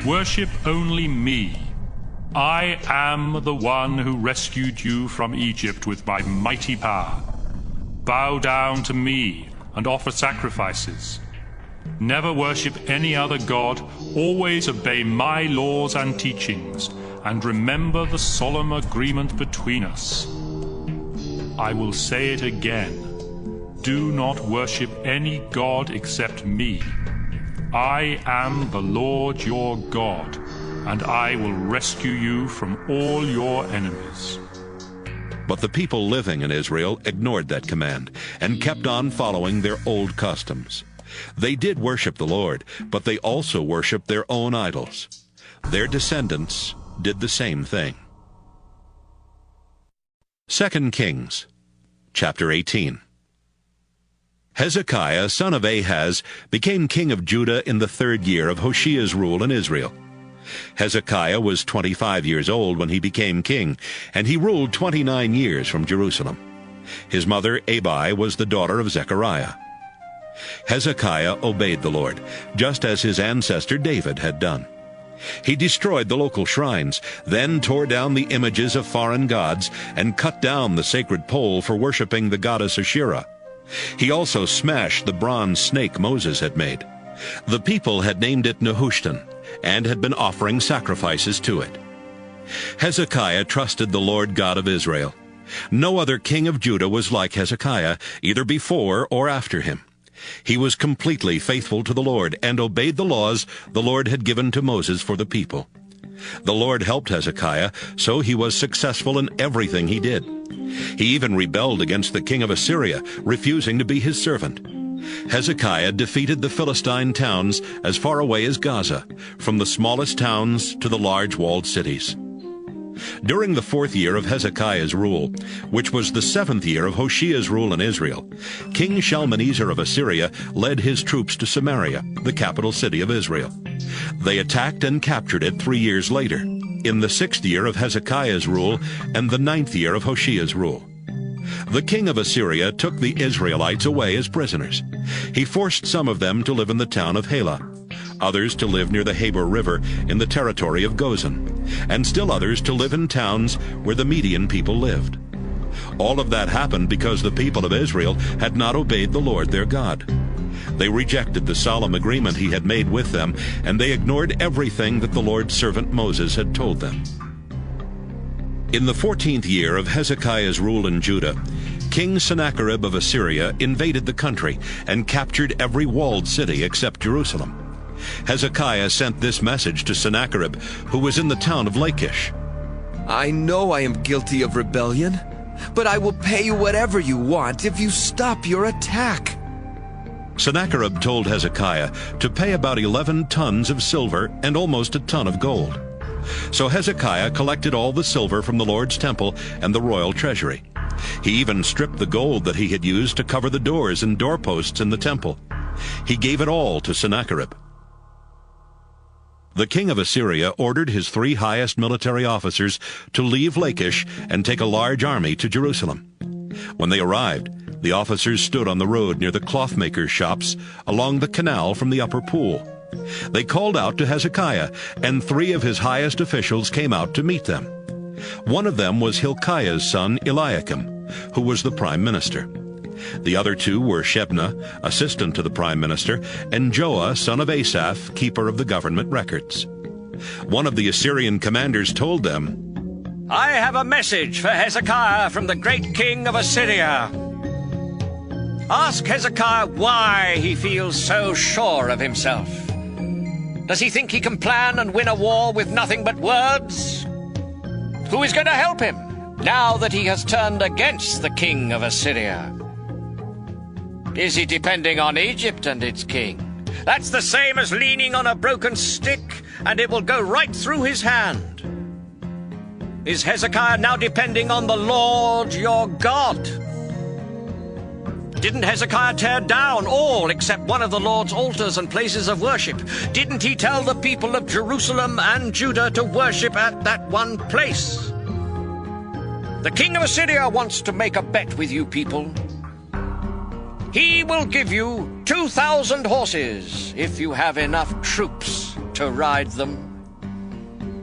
Worship only me. I am the one who rescued you from Egypt with my mighty power. Bow down to me and offer sacrifices. Never worship any other god. Always obey my laws and teachings, and remember the solemn agreement between us. I will say it again. Do not worship any god except me. I am the Lord your God, and I will rescue you from all your enemies." But the people living in Israel ignored that command and kept on following their old customs. They did worship the Lord, but they also worshiped their own idols. Their descendants did the same thing. 2 Kings, chapter 18. Hezekiah, son of Ahaz, became king of Judah in the 3rd year of Hoshea's rule in Israel. Hezekiah was 25 years old when he became king, and he ruled 29 years from Jerusalem. His mother Abi was the daughter of Zechariah. Hezekiah obeyed the Lord, just as his ancestor David had done. He destroyed the local shrines, then tore down the images of foreign gods, and cut down the sacred pole for worshiping the goddess Asherah. He also smashed the bronze snake Moses had made. The people had named it Nehushtan, and had been offering sacrifices to it. Hezekiah trusted the Lord God of Israel. No other king of Judah was like Hezekiah, either before or after him. He was completely faithful to the Lord and obeyed the laws the Lord had given to Moses for the people. The Lord helped Hezekiah, so he was successful in everything he did. He even rebelled against the king of Assyria, refusing to be his servant. Hezekiah defeated the Philistine towns as far away as Gaza, from the smallest towns to the large walled cities. During the 4th year of Hezekiah's rule, which was the 7th year of Hoshea's rule in Israel, King Shalmaneser of Assyria led his troops to Samaria, the capital city of Israel. They attacked and captured it 3 years later, in the 6th year of Hezekiah's rule and the 9th year of Hoshea's rule. The king of Assyria took the Israelites away as prisoners. He forced some of them to live in the town of Halah, others to live near the Habor River in the territory of Gozan, and still others to live in towns where the Median people lived. All of that happened because the people of Israel had not obeyed the Lord their God. They rejected the solemn agreement he had made with them, and they ignored everything that the Lord's servant Moses had told them. In the 14th year of Hezekiah's rule in Judah, King Sennacherib of Assyria invaded the country and captured every walled city except Jerusalem. Hezekiah sent this message to Sennacherib, who was in the town of Lachish. "I know I am guilty of rebellion, but I will pay you whatever you want if you stop your attack." Sennacherib told Hezekiah to pay about 11 tons of silver and almost a ton of gold. So Hezekiah collected all the silver from the Lord's temple and the royal treasury. He even stripped the gold that he had used to cover the doors and doorposts in the temple. He gave it all to Sennacherib. The king of Assyria ordered his 3 highest military officers to leave Lachish and take a large army to Jerusalem. When they arrived, the officers stood on the road near the clothmakers' shops along the canal from the upper pool. They called out to Hezekiah, and 3 of his highest officials came out to meet them. One of them was Hilkiah's son Eliakim, who was the prime minister. The other 2 were Shebna, assistant to the prime minister, and Joah, son of Asaph, keeper of the government records. One of the Assyrian commanders told them, "I have a message for Hezekiah from the great king of Assyria. Ask Hezekiah why he feels so sure of himself. Does he think he can plan and win a war with nothing but words? Who is going to help him now that he has turned against the king of Assyria?" Is he depending on Egypt and its king? That's the same as leaning on a broken stick, and it will go right through his hand. Is Hezekiah now depending on the Lord your God? Didn't Hezekiah tear down all except one of the Lord's altars and places of worship? Didn't he tell the people of Jerusalem and Judah to worship at that one place? The king of Assyria wants to make a bet with you people. He will give you 2,000 horses if you have enough troops to ride them.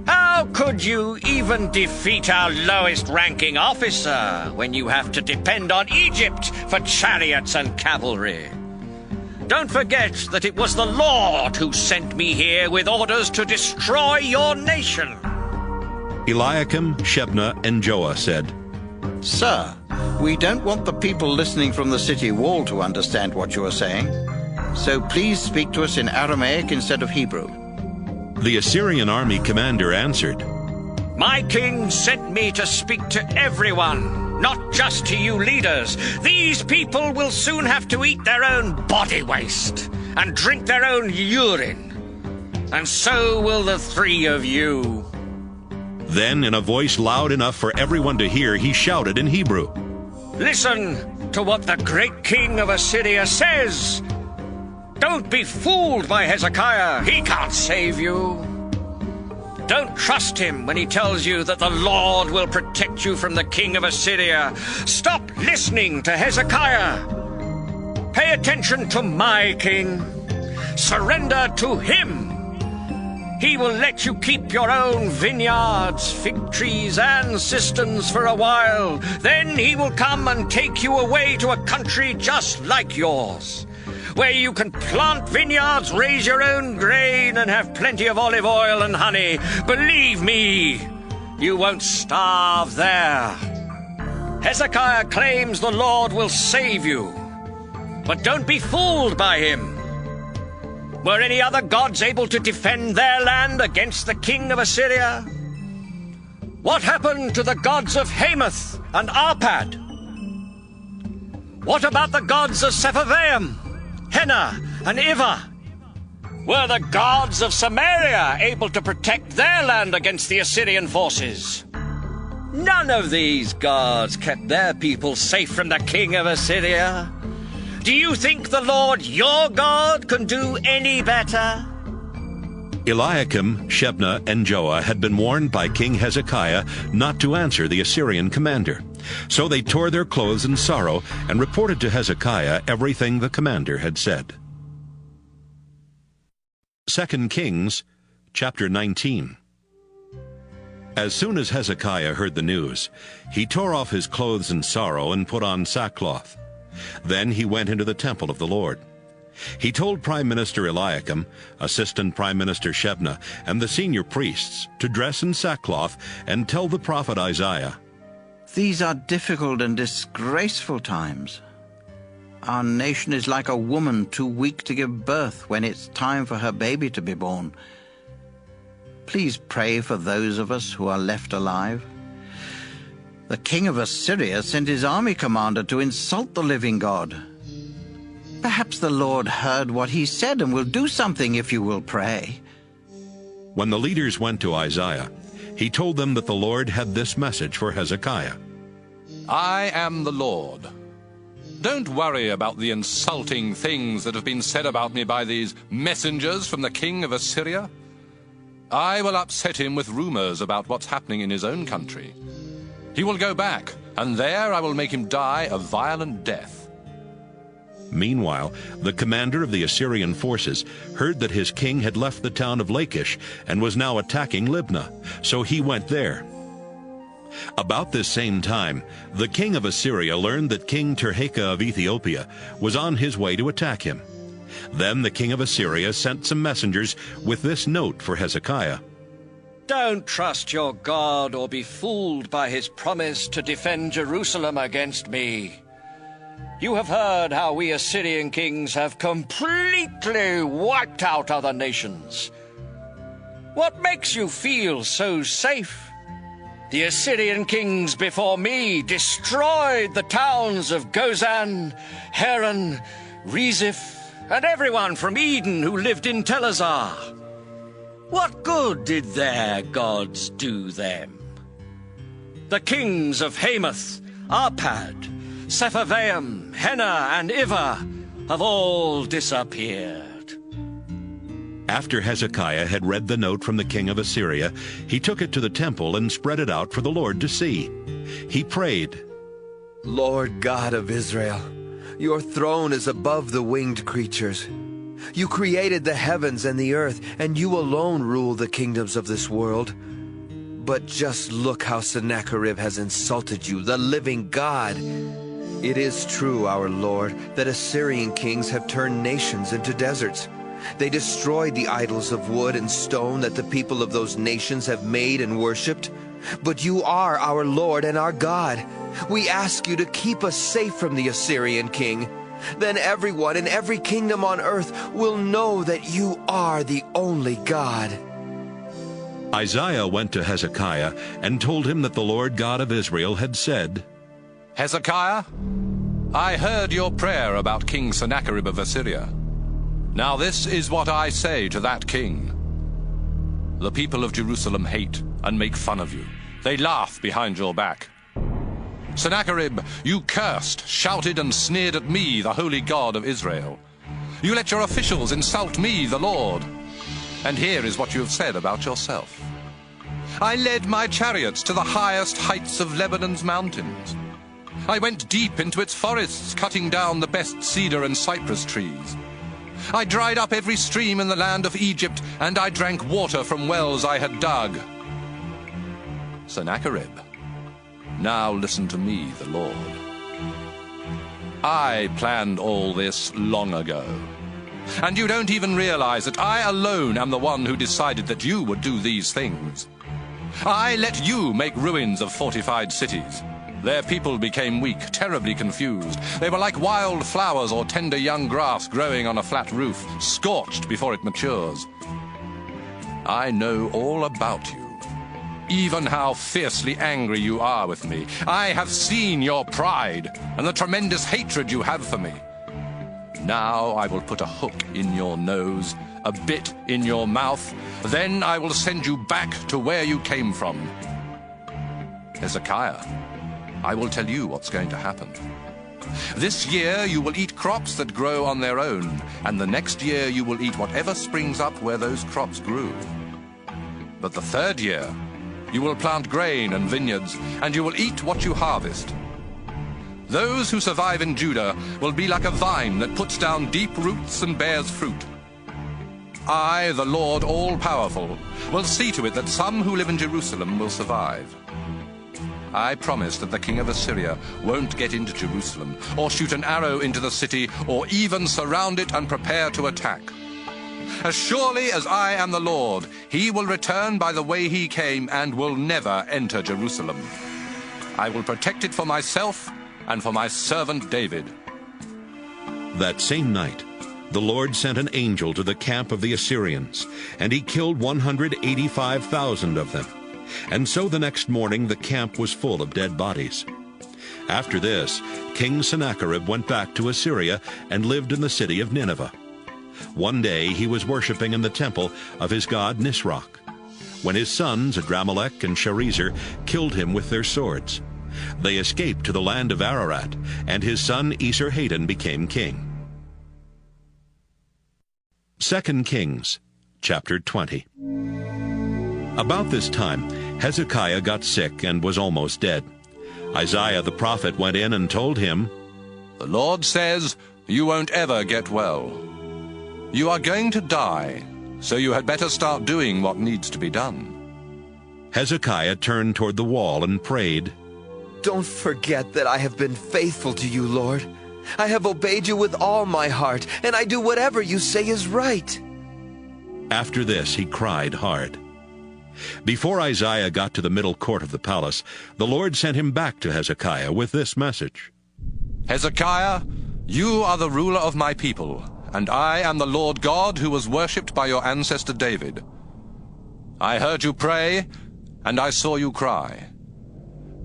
How could you even defeat our lowest-ranking officer when you have to depend on Egypt for chariots and cavalry? Don't forget that it was the Lord who sent me here with orders to destroy your nation. Eliakim, Shebna, and Joah said, Sir, we don't want the people listening from the city wall to understand what you are saying, so please speak to us in Aramaic instead of Hebrew. The Assyrian army commander answered, My king sent me to speak to everyone, not just to you leaders. These people will soon have to eat their own body waste and drink their own urine. And so will the three of you. Then, in a voice loud enough for everyone to hear, he shouted in Hebrew, Listen to what the great king of Assyria says. Don't be fooled by Hezekiah. He can't save you. Don't trust him when he tells you that the Lord will protect you from the king of Assyria. Stop listening to Hezekiah. Pay attention to my king. Surrender to him. He will let you keep your own vineyards, fig trees, and cisterns for a while. Then he will come and take you away to a country just like yours, where you can plant vineyards, raise your own grain, and have plenty of olive oil and honey. Believe me, you won't starve there. Hezekiah claims the Lord will save you, but don't be fooled by him. Were any other gods able to defend their land against the king of Assyria? What happened to the gods of Hamath and Arpad? What about the gods of Sepharvaim, Henna, and Ivah? Were the gods of Samaria able to protect their land against the Assyrian forces? None of these gods kept their people safe from the king of Assyria. Do you think the Lord your God can do any better? Eliakim, Shebna, and Joah had been warned by King Hezekiah not to answer the Assyrian commander. So they tore their clothes in sorrow and reported to Hezekiah everything the commander had said. 2 Kings, chapter 19. As soon as Hezekiah heard the news, he tore off his clothes in sorrow and put on sackcloth. Then he went into the temple of the Lord. He told Prime Minister Eliakim, Assistant Prime Minister Shebna, and the senior priests to dress in sackcloth and tell the prophet Isaiah, These are difficult and disgraceful times. Our nation is like a woman too weak to give birth when it's time for her baby to be born. Please pray for those of us who are left alive. The king of Assyria sent his army commander to insult the living God. Perhaps the Lord heard what he said and will do something if you will pray. When the leaders went to Isaiah, he told them that the Lord had this message for Hezekiah. I am the Lord. Don't worry about the insulting things that have been said about me by these messengers from the king of Assyria. I will upset him with rumors about what's happening in his own country. He will go back, and there I will make him die a violent death. Meanwhile, the commander of the Assyrian forces heard that his king had left the town of Lachish and was now attacking Libnah, so he went there. About this same time, the king of Assyria learned that King Tirhakah of Ethiopia was on his way to attack him. Then the king of Assyria sent some messengers with this note for Hezekiah. Don't trust your God or be fooled by his promise to defend Jerusalem against me. You have heard how we Assyrian kings have completely wiped out other nations. What makes you feel so safe? The Assyrian kings before me destroyed the towns of Gozan, Haran, Reziph, and everyone from Eden who lived in Telazar. What good did their gods do them? The kings of Hamath, Arpad, Sepharvaim, Henna, and Ivah have all disappeared. After Hezekiah had read the note from the king of Assyria, he took it to the temple and spread it out for the Lord to see. He prayed, Lord God of Israel, your throne is above the winged creatures. You created the heavens and the earth, and you alone rule the kingdoms of this world. But just look how Sennacherib has insulted you, the living God. It is true, our Lord, that Assyrian kings have turned nations into deserts. They destroyed the idols of wood and stone that the people of those nations have made and worshipped. But you are our Lord and our God. We ask you to keep us safe from the Assyrian king. Then everyone in every kingdom on earth will know that you are the only God. Isaiah went to Hezekiah and told him that the Lord God of Israel had said, Hezekiah, I heard your prayer about King Sennacherib of Assyria. Now this is what I say to that king. The people of Jerusalem hate and make fun of you. They laugh behind your back. Sennacherib, you cursed, shouted, and sneered at me, the holy God of Israel. You let your officials insult me, the Lord. And here is what you have said about yourself. I led my chariots to the highest heights of Lebanon's mountains. I went deep into its forests, cutting down the best cedar and cypress trees. I dried up every stream in the land of Egypt, and I drank water from wells I had dug. Sennacherib, now listen to me, the Lord. I planned all this long ago. And you don't even realize that I alone am the one who decided that you would do these things. I let you make ruins of fortified cities. Their people became weak, terribly confused. They were like wild flowers or tender young grass growing on a flat roof, scorched before it matures. I know all about you, even how fiercely angry you are with me. I have seen your pride and the tremendous hatred you have for me. Now I will put a hook in your nose, a bit in your mouth. Then I will send you back to where you came from. Hezekiah, I will tell you what's going to happen. This year you will eat crops that grow on their own, and the next year you will eat whatever springs up where those crops grew. But the third year you will plant grain and vineyards, and you will eat what you harvest. Those who survive in Judah will be like a vine that puts down deep roots and bears fruit. I, the Lord all-powerful, will see to it that some who live in Jerusalem will survive. I promise that the king of Assyria won't get into Jerusalem, or shoot an arrow into the city, or even surround it and prepare to attack. As surely as I am the Lord, he will return by the way he came and will never enter Jerusalem. I will protect it for myself and for my servant David. That same night, the Lord sent an angel to the camp of the Assyrians, and he killed 185,000 of them. And so the next morning the camp was full of dead bodies. After this, King Sennacherib went back to Assyria and lived in the city of Nineveh. One day he was worshiping in the temple of his god Nisroch, when his sons Adramelech and Sharezer killed him with their swords. They escaped to the land of Ararat, and his son Esarhaddon became king. 2 Kings, chapter 20. About this time, Hezekiah got sick and was almost dead. Isaiah the prophet went in and told him, The Lord says, you won't ever get well. You are going to die, so you had better start doing what needs to be done. Hezekiah turned toward the wall and prayed, Don't forget that I have been faithful to you, Lord. I have obeyed you with all my heart, and I do whatever you say is right. After this he cried hard. Before Isaiah got to the middle court of the palace, the Lord sent him back to Hezekiah with this message. Hezekiah, you are the ruler of my people, and I am the Lord God who was worshipped by your ancestor David. I heard you pray, and I saw you cry.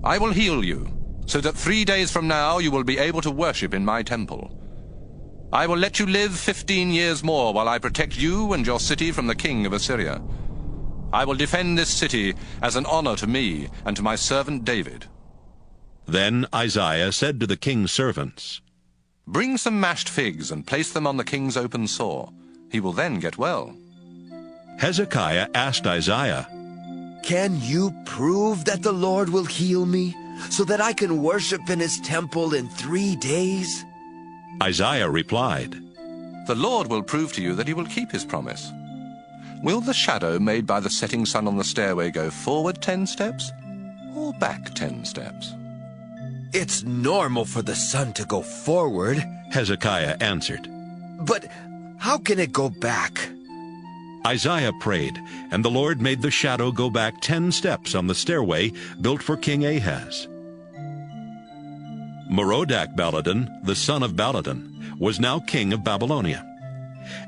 I will heal you, so that 3 days from now you will be able to worship in my temple. I will let you live 15 years more while I protect you and your city from the king of Assyria. I will defend this city as an honor to me and to my servant David." Then Isaiah said to the king's servants, "Bring some mashed figs and place them on the king's open sore. He will then get well." Hezekiah asked Isaiah, "Can you prove that the Lord will heal me, so that I can worship in his temple in 3 days?" Isaiah replied, "The Lord will prove to you that he will keep his promise. Will the shadow made by the setting sun on the stairway go forward 10 steps or back 10 steps?" "It's normal for the sun to go forward," Hezekiah answered. "But how can it go back?" Isaiah prayed, and the Lord made the shadow go back 10 steps on the stairway built for King Ahaz. Merodach-Baladan, the son of Baladan, was now king of Babylonia.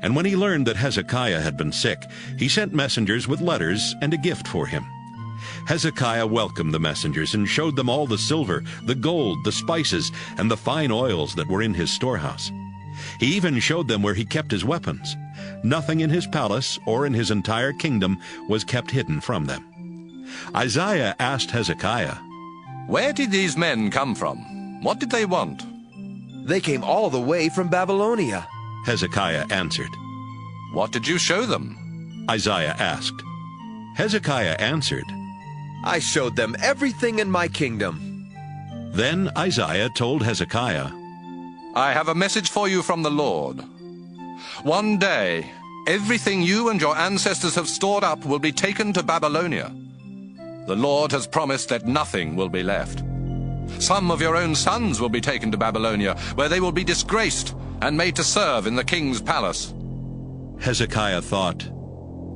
And when he learned that Hezekiah had been sick, he sent messengers with letters and a gift for him. Hezekiah welcomed the messengers and showed them all the silver, the gold, the spices, and the fine oils that were in his storehouse. He even showed them where he kept his weapons. Nothing in his palace or in his entire kingdom was kept hidden from them. Isaiah asked Hezekiah, "Where did these men come from? What did they want?" "They came all the way from Babylonia," Hezekiah answered. "What did you show them?" Isaiah asked. Hezekiah answered, "I showed them everything in my kingdom." Then Isaiah told Hezekiah, "I have a message for you from the Lord. One day, everything you and your ancestors have stored up will be taken to Babylonia. The Lord has promised that nothing will be left. Some of your own sons will be taken to Babylonia, where they will be disgraced and made to serve in the king's palace." Hezekiah thought,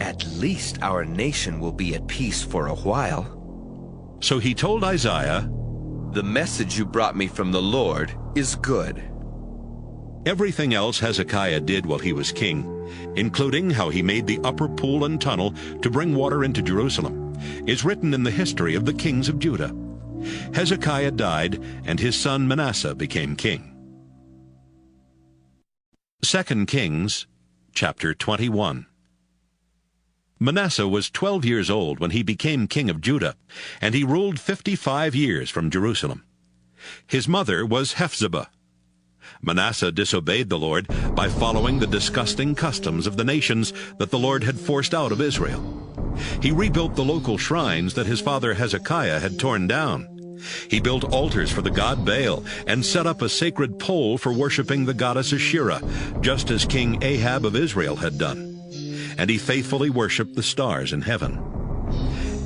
"At least our nation will be at peace for a while." So he told Isaiah, "The message you brought me from the Lord is good." Everything else Hezekiah did while he was king, including how he made the upper pool and tunnel to bring water into Jerusalem, is written in the history of the kings of Judah. Hezekiah died, and his son Manasseh became king. 2 Kings, chapter 21. Manasseh was 12 years old when he became king of Judah, and he ruled 55 years from Jerusalem. His mother was Hephzibah. Manasseh disobeyed the Lord by following the disgusting customs of the nations that the Lord had forced out of Israel. He rebuilt the local shrines that his father Hezekiah had torn down. He built altars for the god Baal and set up a sacred pole for worshiping the goddess Asherah, just as King Ahab of Israel had done. And he faithfully worshipped the stars in heaven.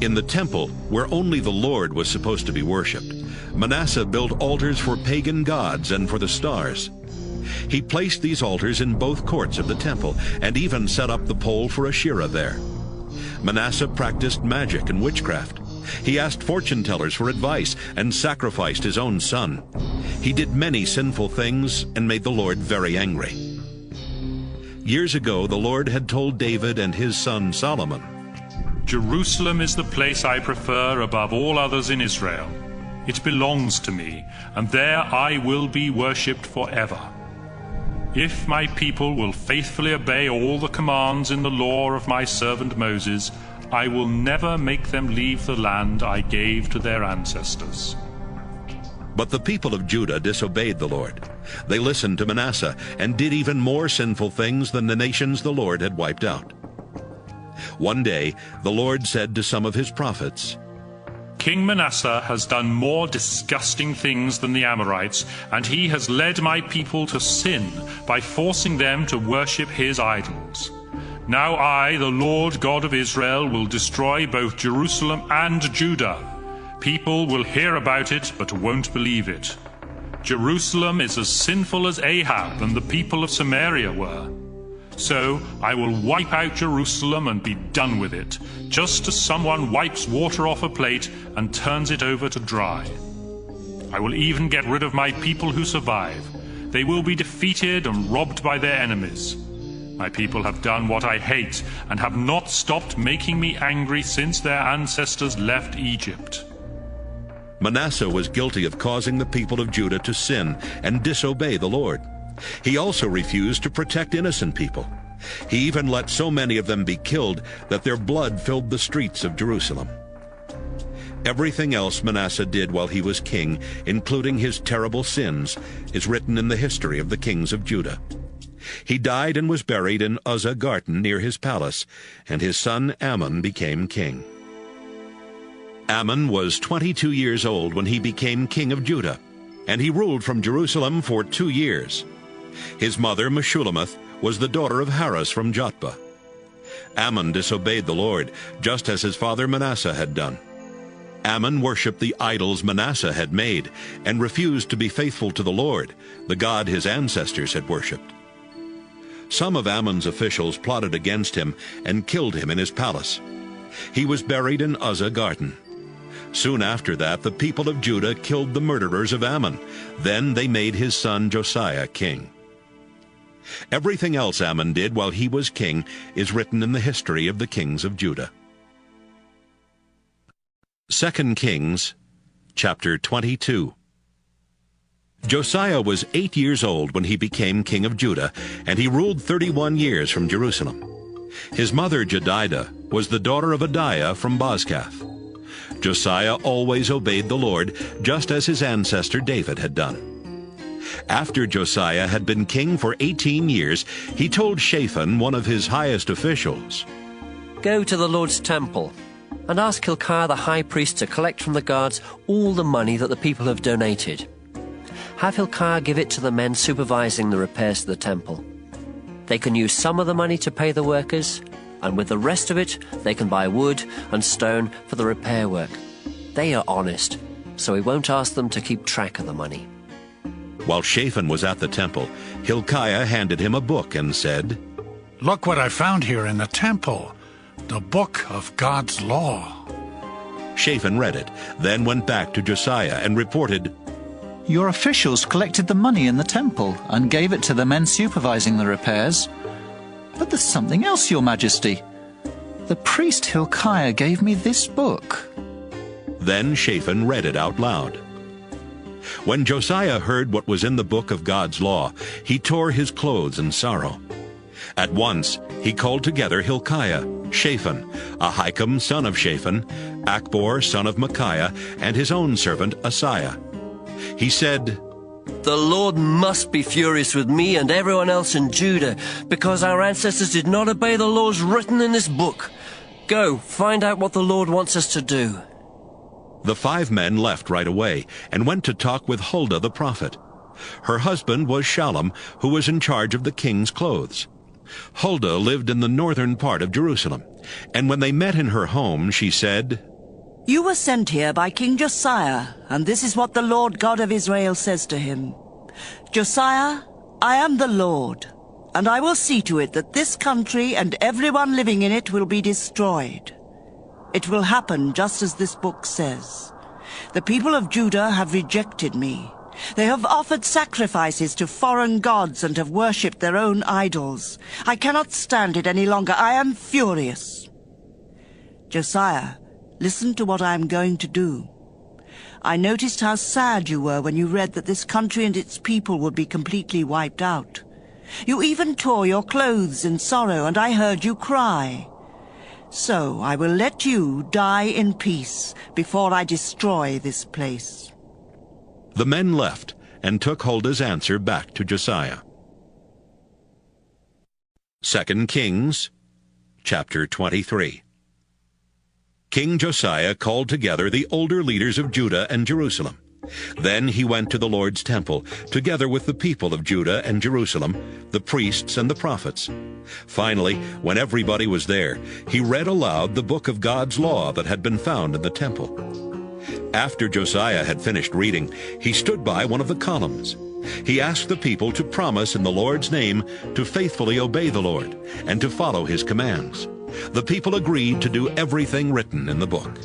In the temple, where only the Lord was supposed to be worshipped, Manasseh built altars for pagan gods and for the stars. He placed these altars in both courts of the temple and even set up the pole for Asherah there. Manasseh practiced magic and witchcraft. He asked fortune-tellers for advice and sacrificed his own son. He did many sinful things and made the Lord very angry. Years ago, the Lord had told David and his son Solomon, "Jerusalem is the place I prefer above all others in Israel. It belongs to me, and there I will be worshipped forever. If my people will faithfully obey all the commands in the law of my servant Moses, I will never make them leave the land I gave to their ancestors." But the people of Judah disobeyed the Lord. They listened to Manasseh and did even more sinful things than the nations the Lord had wiped out. One day, the Lord said to some of his prophets, "King Manasseh has done more disgusting things than the Amorites, and he has led my people to sin by forcing them to worship his idols. Now I, the Lord God of Israel, will destroy both Jerusalem and Judah. People will hear about it, but won't believe it. Jerusalem is as sinful as Ahab and the people of Samaria were. So I will wipe out Jerusalem and be done with it, just as someone wipes water off a plate and turns it over to dry. I will even get rid of my people who survive. They will be defeated and robbed by their enemies. My people have done what I hate and have not stopped making me angry since their ancestors left Egypt." Manasseh was guilty of causing the people of Judah to sin and disobey the Lord. He also refused to protect innocent people. He even let so many of them be killed that their blood filled the streets of Jerusalem. Everything else Manasseh did while he was king, including his terrible sins, is written in the history of the kings of Judah. He died and was buried in Uzzah garden near his palace, and his son Amon became king. Amon was 22 years old when he became king of Judah, and he ruled from Jerusalem for 2 years. His mother, Meshullemeth, was the daughter of Harus from Jotbah. Amon disobeyed the Lord, just as his father Manasseh had done. Amon worshipped the idols Manasseh had made and refused to be faithful to the Lord, the God his ancestors had worshipped. Some of Ammon's officials plotted against him and killed him in his palace. He was buried in Uzzah garden. Soon after that, the people of Judah killed the murderers of Ammon. Then they made his son Josiah king. Everything else Ammon did while he was king is written in the history of the kings of Judah. 2 Kings, chapter 22. Josiah was 8 years old when he became king of Judah, and he ruled 31 years from Jerusalem. His mother Jedidah was the daughter of Adiah from Bozkath. Josiah always obeyed the Lord, just as his ancestor David had done. After Josiah had been king for 18 years, he told Shaphan, one of his highest officials, "Go to the Lord's temple and ask Hilkiah the high priest to collect from the guards all the money that the people have donated. Have Hilkiah give it to the men supervising the repairs to the temple. They can use some of the money to pay the workers, and with the rest of it they can buy wood and stone for the repair work. They are honest, so he won't ask them to keep track of the money." While Shaphan was at the temple, Hilkiah handed him a book and said, "Look what I found here in the temple, the book of God's law." Shaphan read it, then went back to Josiah and reported, "Your officials collected the money in the temple and gave it to the men supervising the repairs. But there's something else, Your Majesty. The priest Hilkiah gave me this book." Then Shaphan read it out loud. When Josiah heard what was in the book of God's law, he tore his clothes in sorrow. At once he called together Hilkiah, Shaphan, Ahikam son of Shaphan, Achbor son of Micaiah, and his own servant Asaiah. He said, "The Lord must be furious with me and everyone else in Judah, because our ancestors did not obey the laws written in this book. Go, find out what the Lord wants us to do." The 5 men left right away and went to talk with Huldah the prophet. Her husband was Shallum, who was in charge of the king's clothes. Huldah lived in the northern part of Jerusalem, and when they met in her home, she said, "You were sent here by King Josiah, and this is what the Lord God of Israel says to him. Josiah, I am the Lord, and I will see to it that this country and everyone living in it will be destroyed. It will happen just as this book says. The people of Judah have rejected me. They have offered sacrifices to foreign gods and have worshipped their own idols. I cannot stand it any longer. I am furious. Josiah, listen to what I am going to do. I noticed how sad you were when you read that this country and its people would be completely wiped out. You even tore your clothes in sorrow, and I heard you cry. So I will let you die in peace before I destroy this place." The men left and took Huldah's answer back to Josiah. 2 Kings, chapter 23. King Josiah called together the older leaders of Judah and Jerusalem. Then he went to the Lord's temple, together with the people of Judah and Jerusalem, the priests and the prophets. Finally, when everybody was there, he read aloud the book of God's law that had been found in the temple. After Josiah had finished reading, he stood by one of the columns. He asked the people to promise in the Lord's name to faithfully obey the Lord and to follow his commands. The people agreed to do everything written in the book.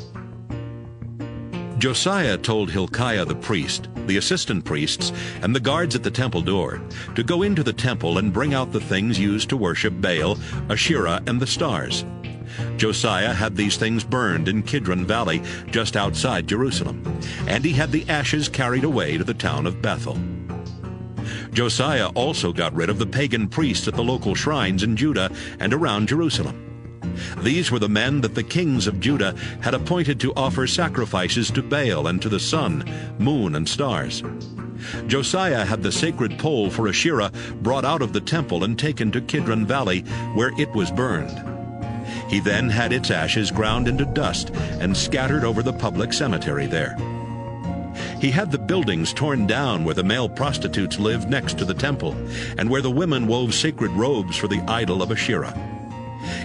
Josiah told Hilkiah the priest, the assistant priests, and the guards at the temple door to go into the temple and bring out the things used to worship Baal, Asherah, and the stars. Josiah had these things burned in Kidron Valley, just outside Jerusalem, and he had the ashes carried away to the town of Bethel. Josiah also got rid of the pagan priests at the local shrines in Judah and around Jerusalem. These were the men that the kings of Judah had appointed to offer sacrifices to Baal and to the sun, moon, and stars. Josiah had the sacred pole for Asherah brought out of the temple and taken to Kidron Valley, where it was burned. He then had its ashes ground into dust and scattered over the public cemetery there. He had the buildings torn down where the male prostitutes lived next to the temple, and where the women wove sacred robes for the idol of Asherah.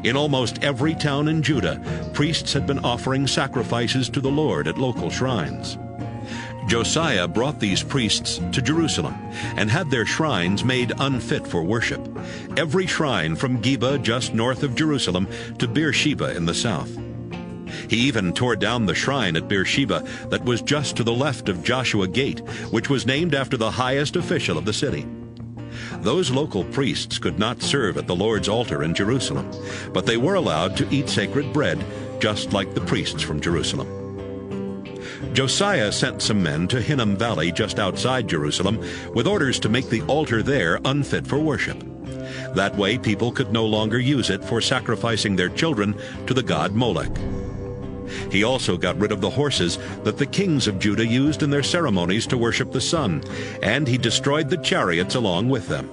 In almost every town in Judah, priests had been offering sacrifices to the Lord at local shrines. Josiah brought these priests to Jerusalem and had their shrines made unfit for worship, every shrine from Geba just north of Jerusalem to Beersheba in the south. He even tore down the shrine at Beersheba that was just to the left of Joshua Gate, which was named after the highest official of the city. Those local priests could not serve at the Lord's altar in Jerusalem, but they were allowed to eat sacred bread, just like the priests from Jerusalem. Josiah sent some men to Hinnom Valley just outside Jerusalem with orders to make the altar there unfit for worship. That way people could no longer use it for sacrificing their children to the god Molech. He also got rid of the horses that the kings of Judah used in their ceremonies to worship the sun, and he destroyed the chariots along with them.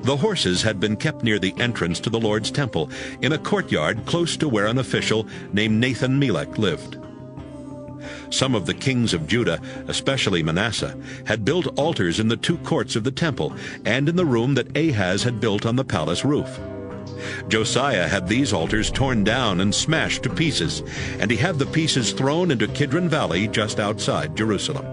The horses had been kept near the entrance to the Lord's temple, in a courtyard close to where an official named Nathan-Melech lived. Some of the kings of Judah, especially Manasseh, had built altars in the two courts of the temple and in the room that Ahaz had built on the palace roof. Josiah had these altars torn down and smashed to pieces, and he had the pieces thrown into Kidron Valley just outside Jerusalem.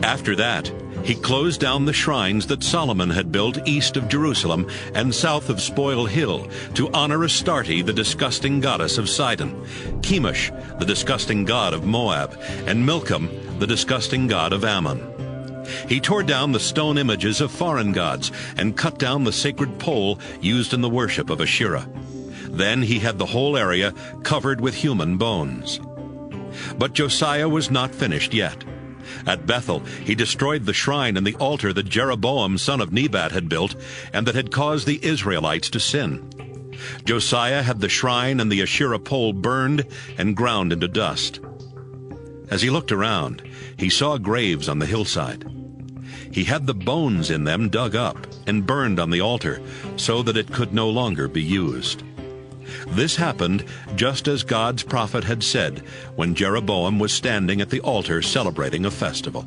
After that, he closed down the shrines that Solomon had built east of Jerusalem and south of Spoil Hill to honor Astarte, the disgusting goddess of Sidon, Chemosh, the disgusting god of Moab, and Milcom, the disgusting god of Ammon. He tore down the stone images of foreign gods and cut down the sacred pole used in the worship of Asherah. Then he had the whole area covered with human bones. But Josiah was not finished yet. At Bethel, he destroyed the shrine and the altar that Jeroboam son of Nebat had built and that had caused the Israelites to sin. Josiah had the shrine and the Asherah pole burned and ground into dust. As he looked around, he saw graves on the hillside. He had the bones in them dug up and burned on the altar so that it could no longer be used. This happened just as God's prophet had said when Jeroboam was standing at the altar celebrating a festival.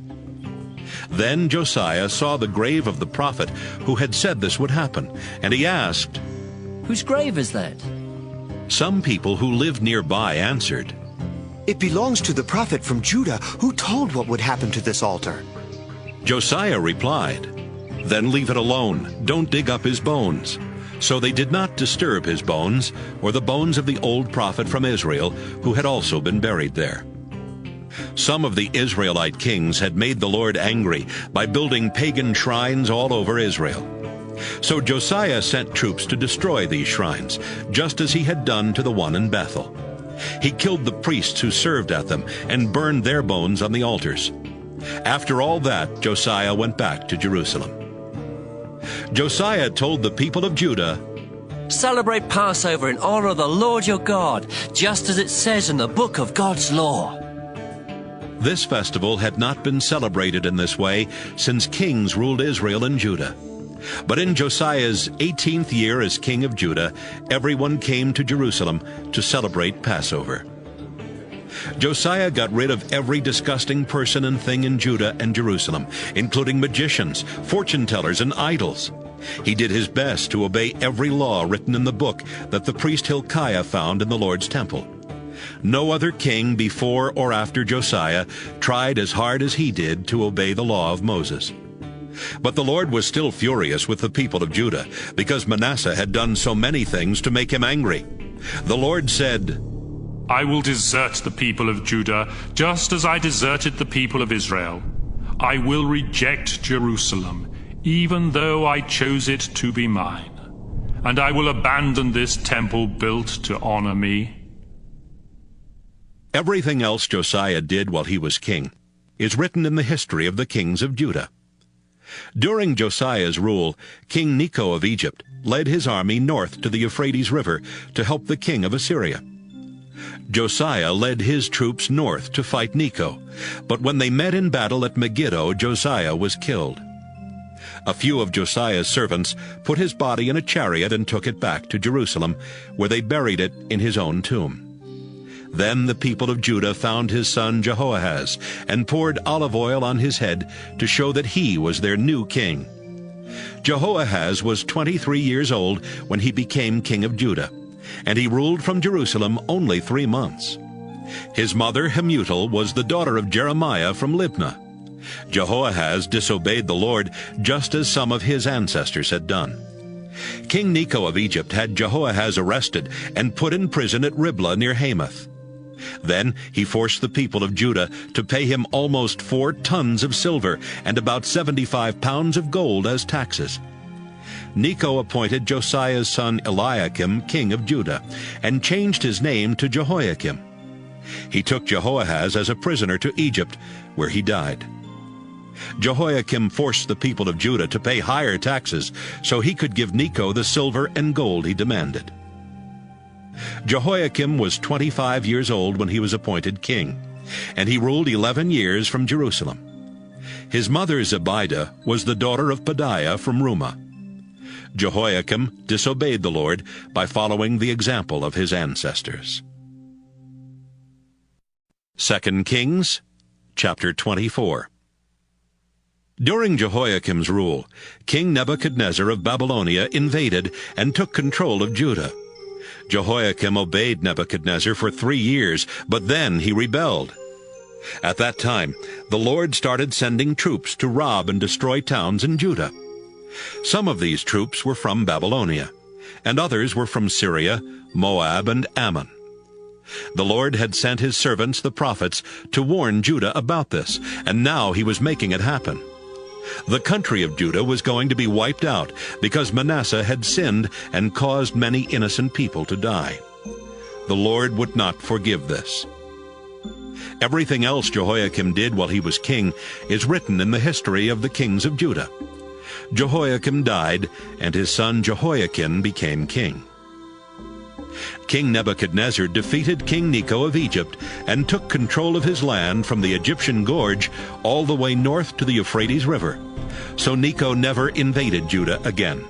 Then Josiah saw the grave of the prophet who had said this would happen, and he asked, "Whose grave is that?" Some people who lived nearby answered, "It belongs to the prophet from Judah who told what would happen to this altar." Josiah replied, "Then leave it alone. Don't dig up his bones." So they did not disturb his bones, or the bones of the old prophet from Israel, who had also been buried there. Some of the Israelite kings had made the Lord angry by building pagan shrines all over Israel. So Josiah sent troops to destroy these shrines, just as he had done to the one in Bethel. He killed the priests who served at them and burned their bones on the altars. After all that, Josiah went back to Jerusalem. Josiah told the people of Judah, "Celebrate Passover in honor of the Lord your God, just as it says in the book of God's law." This festival had not been celebrated in this way since kings ruled Israel and Judah. But in Josiah's 18th year as king of Judah, everyone came to Jerusalem to celebrate Passover. Josiah got rid of every disgusting person and thing in Judah and Jerusalem, including magicians, fortune-tellers, and idols. He did his best to obey every law written in the book that the priest Hilkiah found in the Lord's temple. No other king before or after Josiah tried as hard as he did to obey the law of Moses. But the Lord was still furious with the people of Judah because Manasseh had done so many things to make him angry. The Lord said, "I will desert the people of Judah, just as I deserted the people of Israel. I will reject Jerusalem, even though I chose it to be mine. and I will abandon this temple built to honor me. Everything else Josiah did while he was king is written in the history of the kings of Judah. During Josiah's rule, King Necho of Egypt led his army north to the Euphrates River to help the king of Assyria. Josiah led his troops north to fight Necho, but when they met in battle at Megiddo, Josiah was killed. A few of Josiah's servants put his body in a chariot and took it back to Jerusalem, where they buried it in his own tomb. Then the people of Judah found his son Jehoahaz and poured olive oil on his head to show that he was their new king. Jehoahaz was 23 years old when he became king of Judah, and he ruled from Jerusalem only 3 months. His mother Hamutal was the daughter of Jeremiah from Libnah. Jehoahaz disobeyed the Lord just as some of his ancestors had done. King Necho of Egypt had Jehoahaz arrested and put in prison at Riblah near Hamath. Then he forced the people of Judah to pay him almost 4 tons of silver and about 75 pounds of gold as taxes. Necho appointed Josiah's son Eliakim king of Judah and changed his name to Jehoiakim. He took Jehoahaz as a prisoner to Egypt, where he died. Jehoiakim forced the people of Judah to pay higher taxes so he could give Necho the silver and gold he demanded. Jehoiakim was 25 years old when he was appointed king, and he ruled 11 years from Jerusalem. His mother Zebidah was the daughter of Pedaiah from Rumah. Jehoiakim disobeyed the Lord by following the example of his ancestors. 2 Kings, chapter 24. During Jehoiakim's rule, King Nebuchadnezzar of Babylonia invaded and took control of Judah. Jehoiakim obeyed Nebuchadnezzar for 3 years, but then he rebelled. At that time, the Lord started sending troops to rob and destroy towns in Judah. Some of these troops were from Babylonia, and others were from Syria, Moab, and Ammon. The Lord had sent his servants, the prophets, to warn Judah about this, and now he was making it happen. The country of Judah was going to be wiped out because Manasseh had sinned and caused many innocent people to die. The Lord would not forgive this. Everything else Jehoiakim did while he was king is written in the history of the kings of Judah. Jehoiakim died, and his son Jehoiakim became king. King Nebuchadnezzar defeated King Necho of Egypt and took control of his land from the Egyptian gorge all the way north to the Euphrates River. So Necho never invaded Judah again.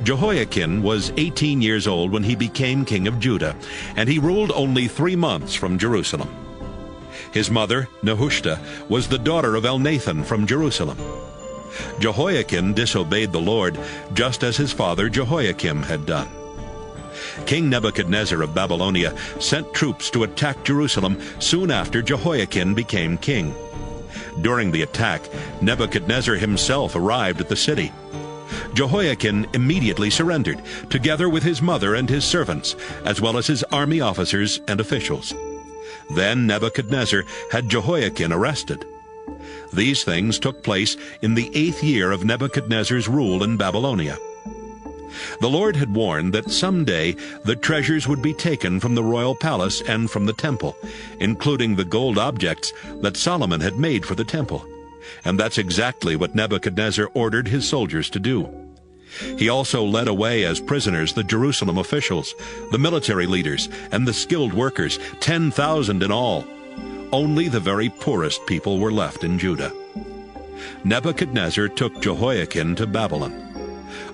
Jehoiakim was 18 years old when he became king of Judah, and he ruled only 3 months from Jerusalem. His mother, Nehushta, was the daughter of Elnathan from Jerusalem. Jehoiakim disobeyed the Lord, just as his father Jehoiakim had done. King Nebuchadnezzar of Babylonia sent troops to attack Jerusalem soon after Jehoiakim became king. During the attack, Nebuchadnezzar himself arrived at the city. Jehoiakim immediately surrendered, together with his mother and his servants, as well as his army officers and officials. Then Nebuchadnezzar had Jehoiakim arrested. These things took place in the 8th year of Nebuchadnezzar's rule in Babylonia. The Lord had warned that someday the treasures would be taken from the royal palace and from the temple, including the gold objects that Solomon had made for the temple. And that's exactly what Nebuchadnezzar ordered his soldiers to do. He also led away as prisoners the Jerusalem officials, the military leaders, and the skilled workers, 10,000 in all. Only the very poorest people were left in Judah. Nebuchadnezzar took Jehoiakim to Babylon,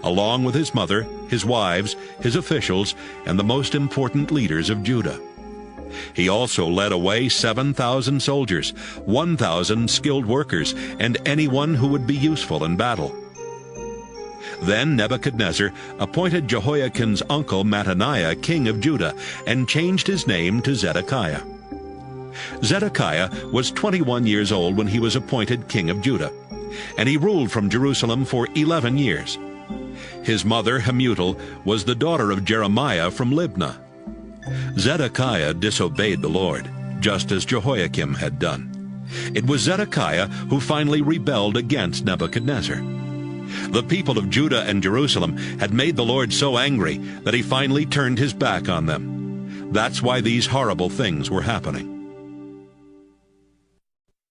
along with his mother, his wives, his officials, and the most important leaders of Judah. He also led away 7,000 soldiers, 1,000 skilled workers, and anyone who would be useful in battle. Then Nebuchadnezzar appointed Jehoiakim's uncle Mattaniah king of Judah and changed his name to Zedekiah. Zedekiah was 21 years old when he was appointed king of Judah, and he ruled from Jerusalem for 11 years. His mother Hamutal was the daughter of Jeremiah from Libnah. Zedekiah disobeyed the Lord, just as Jehoiakim had done. It was Zedekiah who finally rebelled against Nebuchadnezzar. The people of Judah and Jerusalem had made the Lord so angry that he finally turned his back on them. That's why these horrible things were happening.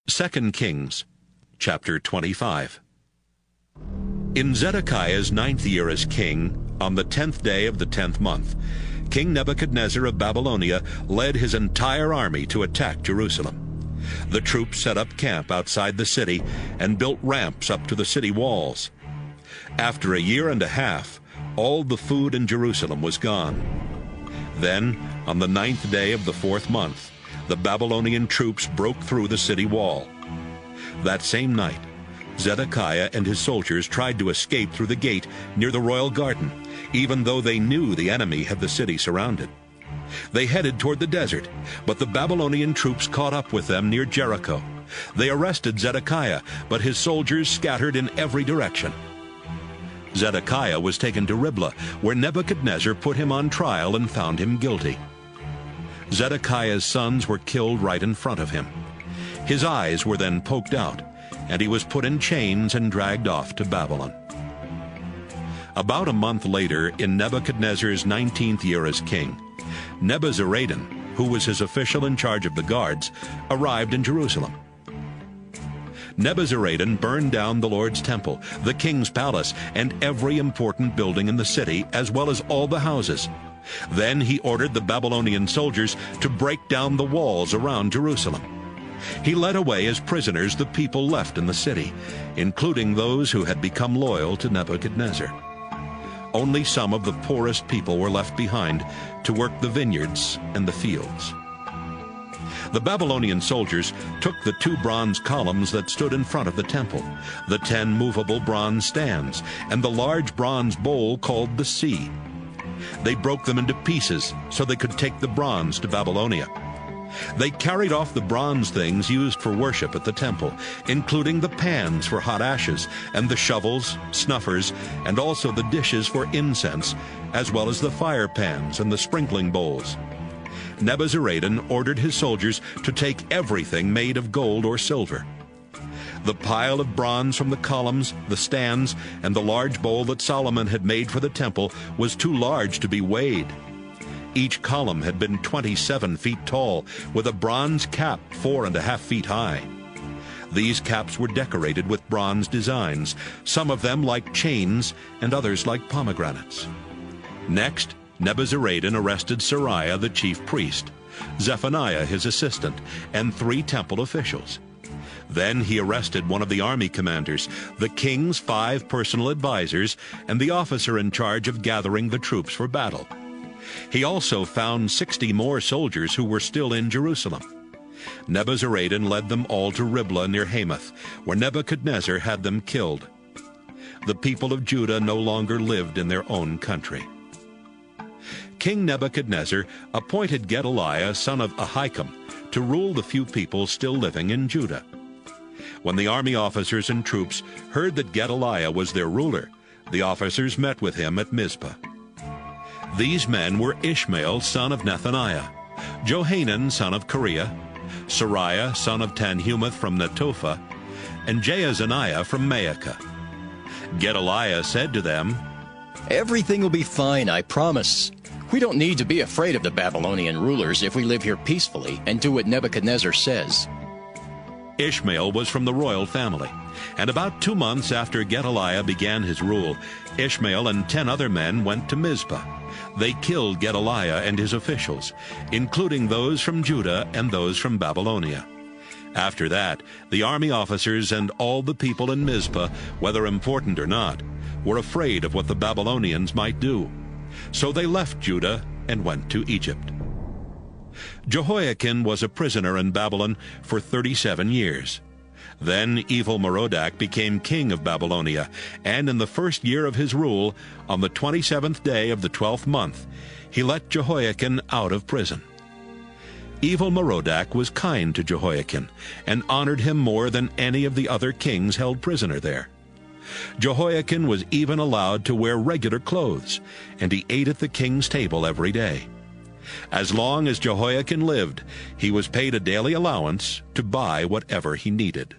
2 Kings, chapter 25. In Zedekiah's 9th year as king, on the 10th day of the 10th month, King Nebuchadnezzar of Babylonia led his entire army to attack Jerusalem. The troops set up camp outside the city and built ramps up to the city walls. After a year and a half, all the food in Jerusalem was gone. Then, on the 9th day of the 4th month, the Babylonian troops broke through the city wall. That same night, Zedekiah and his soldiers tried to escape through the gate near the royal garden, even though they knew the enemy had the city surrounded. They headed toward the desert, but the Babylonian troops caught up with them near Jericho. They arrested Zedekiah, but his soldiers scattered in every direction. Zedekiah was taken to Riblah, where Nebuchadnezzar put him on trial and found him guilty. Zedekiah's sons were killed right in front of him. His eyes were then poked out, and he was put in chains and dragged off to Babylon. About a month later, in Nebuchadnezzar's 19th year as king, Nebuzaradan, who was his official in charge of the guards, arrived in Jerusalem. Nebuzaradan burned down the Lord's temple, the king's palace, and every important building in the city, as well as all the houses. Then he ordered the Babylonian soldiers to break down the walls around Jerusalem. He led away as prisoners the people left in the city, including those who had become loyal to Nebuchadnezzar. Only some of the poorest people were left behind to work the vineyards and the fields. The Babylonian soldiers took the 2 bronze columns that stood in front of the temple, the 10 movable bronze stands, and the large bronze bowl called the Sea. They broke them into pieces so they could take the bronze to Babylonia. They carried off the bronze things used for worship at the temple, including the pans for hot ashes, and the shovels, snuffers, and also the dishes for incense, as well as the fire pans and the sprinkling bowls. Nebuzaradan ordered his soldiers to take everything made of gold or silver. The pile of bronze from the columns, the stands, and the large bowl that Solomon had made for the temple was too large to be weighed. Each column had been 27 feet tall, with a bronze cap 4.5 feet high. These caps were decorated with bronze designs, some of them like chains and others like pomegranates. Next, Nebuzaradan arrested Sariah the chief priest, Zephaniah his assistant, and 3 temple officials. Then he arrested one of the army commanders, the king's 5 personal advisors, and the officer in charge of gathering the troops for battle. He also found 60 more soldiers who were still in Jerusalem. Nebuzaradan led them all to Riblah near Hamath, where Nebuchadnezzar had them killed. The people of Judah no longer lived in their own country. King Nebuchadnezzar appointed Gedaliah, son of Ahikam, to rule the few people still living in Judah. When the army officers and troops heard that Gedaliah was their ruler, the officers met with him at Mizpah. These men were Ishmael, son of Nethaniah, Johanan, son of Kareah, Sariah, son of Tanhumeth from Netophah, and Jaazaniah from Maacah. Gedaliah said to them, "Everything will be fine, I promise. We don't need to be afraid of the Babylonian rulers if we live here peacefully and do what Nebuchadnezzar says." Ishmael was from the royal family, and about 2 months after Gedaliah began his rule, Ishmael and 10 other men went to Mizpah. They killed Gedaliah and his officials, including those from Judah and those from Babylonia. After that, the army officers and all the people in Mizpah, whether important or not, were afraid of what the Babylonians might do. So they left Judah and went to Egypt. Jehoiakim was a prisoner in Babylon for 37 years. Then Evil-Merodach became king of Babylonia, and in the 1st year of his rule, on the 27th day of the 12th month, he let Jehoiakim out of prison. Evil-Merodach was kind to Jehoiakim and honored him more than any of the other kings held prisoner there. Jehoiakim was even allowed to wear regular clothes, and he ate at the king's table every day. As long as Jehoiakim lived, he was paid a daily allowance to buy whatever he needed.